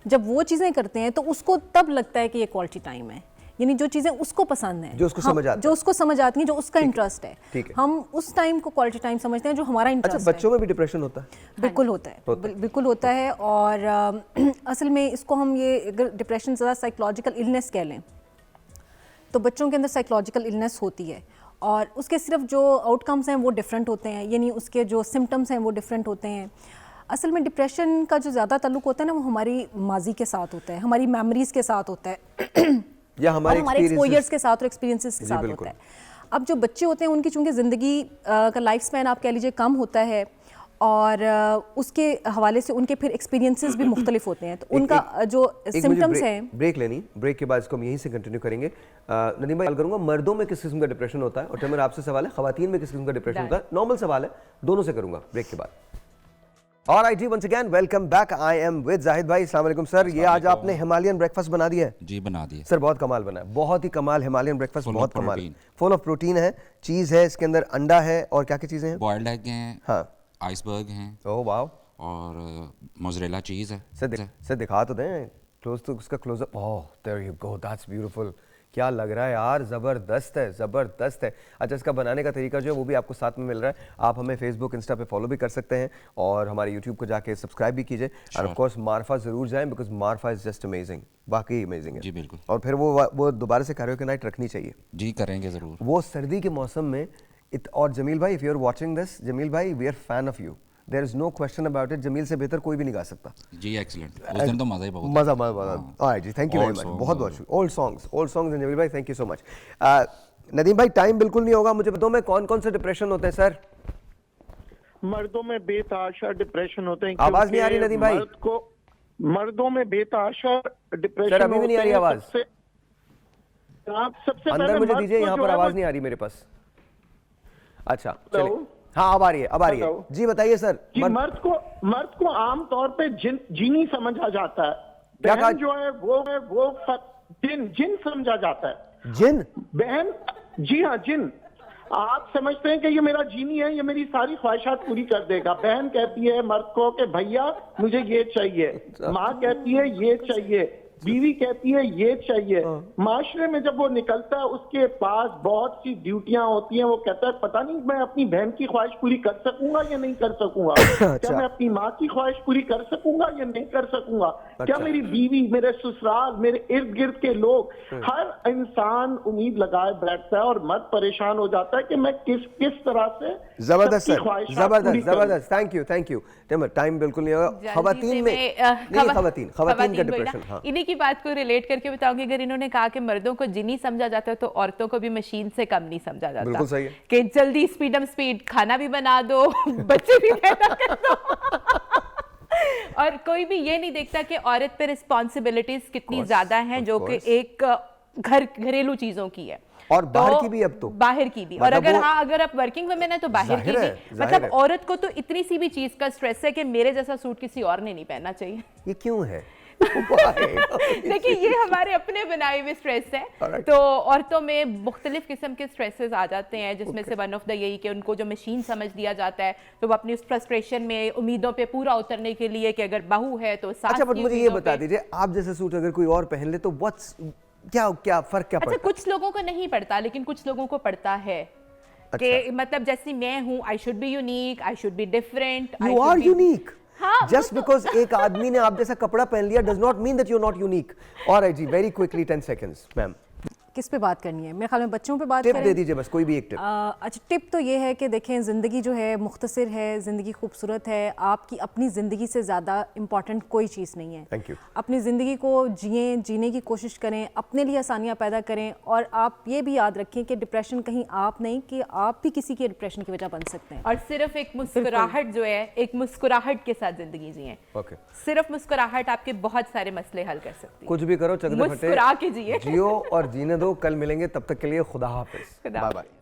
जब वो चीज़ें करते हैं तो उसको तब लगता है कि ये क्वालिटी टाइम है, यानी जो चीज़ें उसको पसंद हैं, जो उसको समझ आती है, जो उसको समझ आती हैं, जो उसका इंटरेस्ट है, ठीक है। हम उस टाइम को क्वालिटी टाइम समझते हैं जो हमारा इंटरेस्ट अच्छा, बच्चों में भी डिप्रेशन होता है? बिल्कुल होता है, बिल्कुल होता है। और असल में इसको हम ये अगर डिप्रेशन ज़्यादा साइकोलॉजिकल इलनेस कह लें तो बच्चों के अंदर साइकोलॉजिकल इलनेस होती है और उसके सिर्फ जो आउटकम्स हैं वो डिफरेंट होते हैं, यानी उसके जो सिम्टम्स हैं वो डिफरेंट होते हैं। असल में डिप्रेशन का जो ज़्यादा ताल्लुक होता है ना वो हमारी माजी के साथ होता है, हमारी मेमोरीज़ के साथ होता है या हमारे एक्सपोजर्स के साथ और एक्सपीरियंसेस के साथ होता है। अब जो बच्चे होते हैं उनकी चूंकि ज़िंदगी का लाइफ स्पैन आप कह लीजिए कम होता है और उसके हवाले से उनके फिर एक्सपीरियंसेस भी मुख्तलिफ होते हैं, तो उनका जो सिम्टम्स हैं। ब्रेक लेनी, ब्रेक के बाद इसको हम यहीं से कंटिन्यू करेंगे। नदीम भाई, करूंगा मर्दों में किस किस्म का डिप्रेशन होता है, और मेरा आपसे सवाल है खवातीन में किस किस्म का डिप्रेशन होता है। नॉर्मल सवाल है, दोनों से करूंगा ब्रेक के बाद। ऑलराइट जी, once again welcome back. I am with Zahid भाई। अस्सलाम वालेकुम सर। ये आज आपने हिमालयन ब्रेकफास्ट बना दिया है? जी बना दिया सर, बहुत कमाल बना है, बहुत ही कमाल। हिमालयन ब्रेकफास्ट बहुत कमाल, फुल ऑफ प्रोटीन है, चीज़ है इसके अंदर, अंडा है, और क्या क्या चीज़ें हैं? बॉइल्ड एग हैं, हाँ, आइसबर्ग हैं, ओह वाओ, और मोज़रेला चीज़ है। सर दिखा तो दें क्लोज, तो उसका closeup. Oh there you go, that's beautiful. क्या लग रहा है यार, ज़बरदस्त है, ज़बरदस्त है। अच्छा, इसका बनाने का तरीका जो है वो भी आपको साथ में मिल रहा है। आप हमें फेसबुक, इंस्टा पे फॉलो भी कर सकते हैं और हमारे यूट्यूब को जाके सब्सक्राइब भी कीजिए। और ऑफ कोर्स मारफा ज़रूर जाएं, बिकॉज मारफा इज़ जस्ट अमेजिंग, वाकई अमेजिंग है जी बिल्कुल। और फिर वो दोबारा से कैरियोके नाइट रखनी चाहिए। जी करेंगे ज़रूर, वो सर्दी के मौसम में। और जमील भाई, if you are watching this, Jamil भाई, we are fan of you, there is no question about it. Jamil से बेहतर कोई भी नहीं गा सकता जी। एक्सीलेंट, उस दिन तो मज़ा ही बहुत, मज़ा। ऑलराइट जी, थैंक यू वेरी मच, बहुत बहुत। ओल्ड सॉन्ग्स जमील भाई, thank you so much. Nadeem भाई, टाइम बिल्कुल नहीं होगा, मुझे बताओ में कौन कौन से डिप्रेशन होते हैं सर? मर्दों में बेतहाशा डिप्रेशन होते हैं। आवाज नहीं आ रही नदीम भाई? मर्दों में बेतहाशा डिप्रेशन सर, अभी भी नहीं आ रही आवाज। आप सबसे अंदर मुझे दीजिए, यहाँ पर आवाज नहीं आ रही मेरे पास। अच्छा चलिए, हाँ अब आ रही है, अब आ रही है जी, बताइए सर। मर्द को आम तौर पे जिनी समझा जाता है, बहन जो है वो जिन समझा जाता है। जिन? बहन, जी हाँ, जिन। आप समझते हैं कि ये मेरा जीनी है, ये मेरी सारी ख्वाहिशात पूरी कर देगा। बहन कहती है मर्द को कि भैया मुझे ये चाहिए, माँ कहती है ये चाहिए, बीवी कहती है ये चाहिए। माशरे में जब वो निकलता है उसके पास बहुत सी ड्यूटियां होती हैं। वो कहता है पता नहीं मैं अपनी बहन की ख्वाहिश पूरी कर सकूंगा या नहीं कर सकूंगा, क्या मैं अपनी माँ की ख्वाहिश पूरी कर सकूंगा या नहीं कर सकूंगा, क्या मेरी बीवी, मेरे ससुराल, मेरे इर्द गिर्द के लोग, हर इंसान उम्मीद लगाए बैठता है और मर्द परेशान हो जाता है कि मैं किस तरह से। जबरदस्त सर, जबरदस्त, थैंक यू। टाइम बिल्कुल नहीं होगा। खवातीन में खवातीन का डिप्रेशन, हाँ, इन्हीं की बात को रिलेट करके बताऊंगी। अगर इन्होंने कहा कि मर्दों को जिनी समझा जाता है तो औरतों को भी मशीन से कम नहीं समझा जाता। बिल्कुल सही है कि जल्दी स्पीड खाना भी बना दो, बच्चे भी पैदा कर दो और कोई भी ये नहीं देखता कि औरत पे रिस्पॉन्सिबिलिटीज कितनी ज्यादा हैं, जो कि एक घरेलू चीजों की है और बाहर की भी, अब तो बाहर की भी। और अगर आप वर्किंग वुमेन है तो बाहर की भी। मतलब औरत को तो इतनी सी भी चीज का स्ट्रेस है कि मेरे जैसा सूट किसी और ने नहीं पहनना चाहिए। ये क्यों है? देखिए, ये हमारे अपने बनाए हुए स्ट्रेस है। तो औरतों में मुख्तलिफ किस्म के स्ट्रेसेस आ जाते हैं, जिसमें से वन ऑफ द यही कि उनको जो मशीन समझ दिया जाता है, तो वो अपनी उस फ्रस्ट्रेशन में उम्मीदों पे पूरा उतरने के लिए कि अगर बहू है तो सास। अच्छा, मुझे ये बता दीजिए, आप जैसे सूट अगर कोई और पहन ले तो क्या फर्क क्या पड़ता है? कुछ लोगों को नहीं पड़ता, लेकिन कुछ लोगों को पड़ता है। कि मतलब जैसे मैं हूँ, I should be unique, I should be different. You are unique. Just because एक आदमी ने आप जैसा कपड़ा पहन लिया does not mean that you are not unique. Alright जी, वेरी क्विकली 10 सेकंड्स मैम। किस पे बात करनी है? मेरे ख्याल में बच्चों पे बात टिप करें। दे दीजिए बस, कोई भी एक टिप। अच्छा, टिप तो ये है कि देखें, ज़िंदगी जो है मुख्तसर है, ज़िंदगी खूबसूरत है, आपकी अपनी ज़िंदगी से ज़्यादा इम्पॉर्टेंट कोई चीज़ नहीं है। Thank you. अपनी ज़िंदगी को जीने की कोशिश करें, अपने लिए आसानियाँ पैदा करें, और आप ये भी याद रखें कि डिप्रेशन कहीं आप नहीं, कि आप भी किसी के डिप्रेशन की वजह बन सकते हैं। और सिर्फ एक मुस्कुराहट जो है, एक मुस्कुराहट के साथ जिंदगी जिए। ओके। सिर्फ मुस्कुराहट आपके बहुत सारे मसले हल कर सकती है। कुछ भी करो, चकदे फटे मुस्कुरा के जिए। जियो और जीने दो। कल मिलेंगे, तब तक के लिए खुदा हाफिज, खुदा बाय बाय।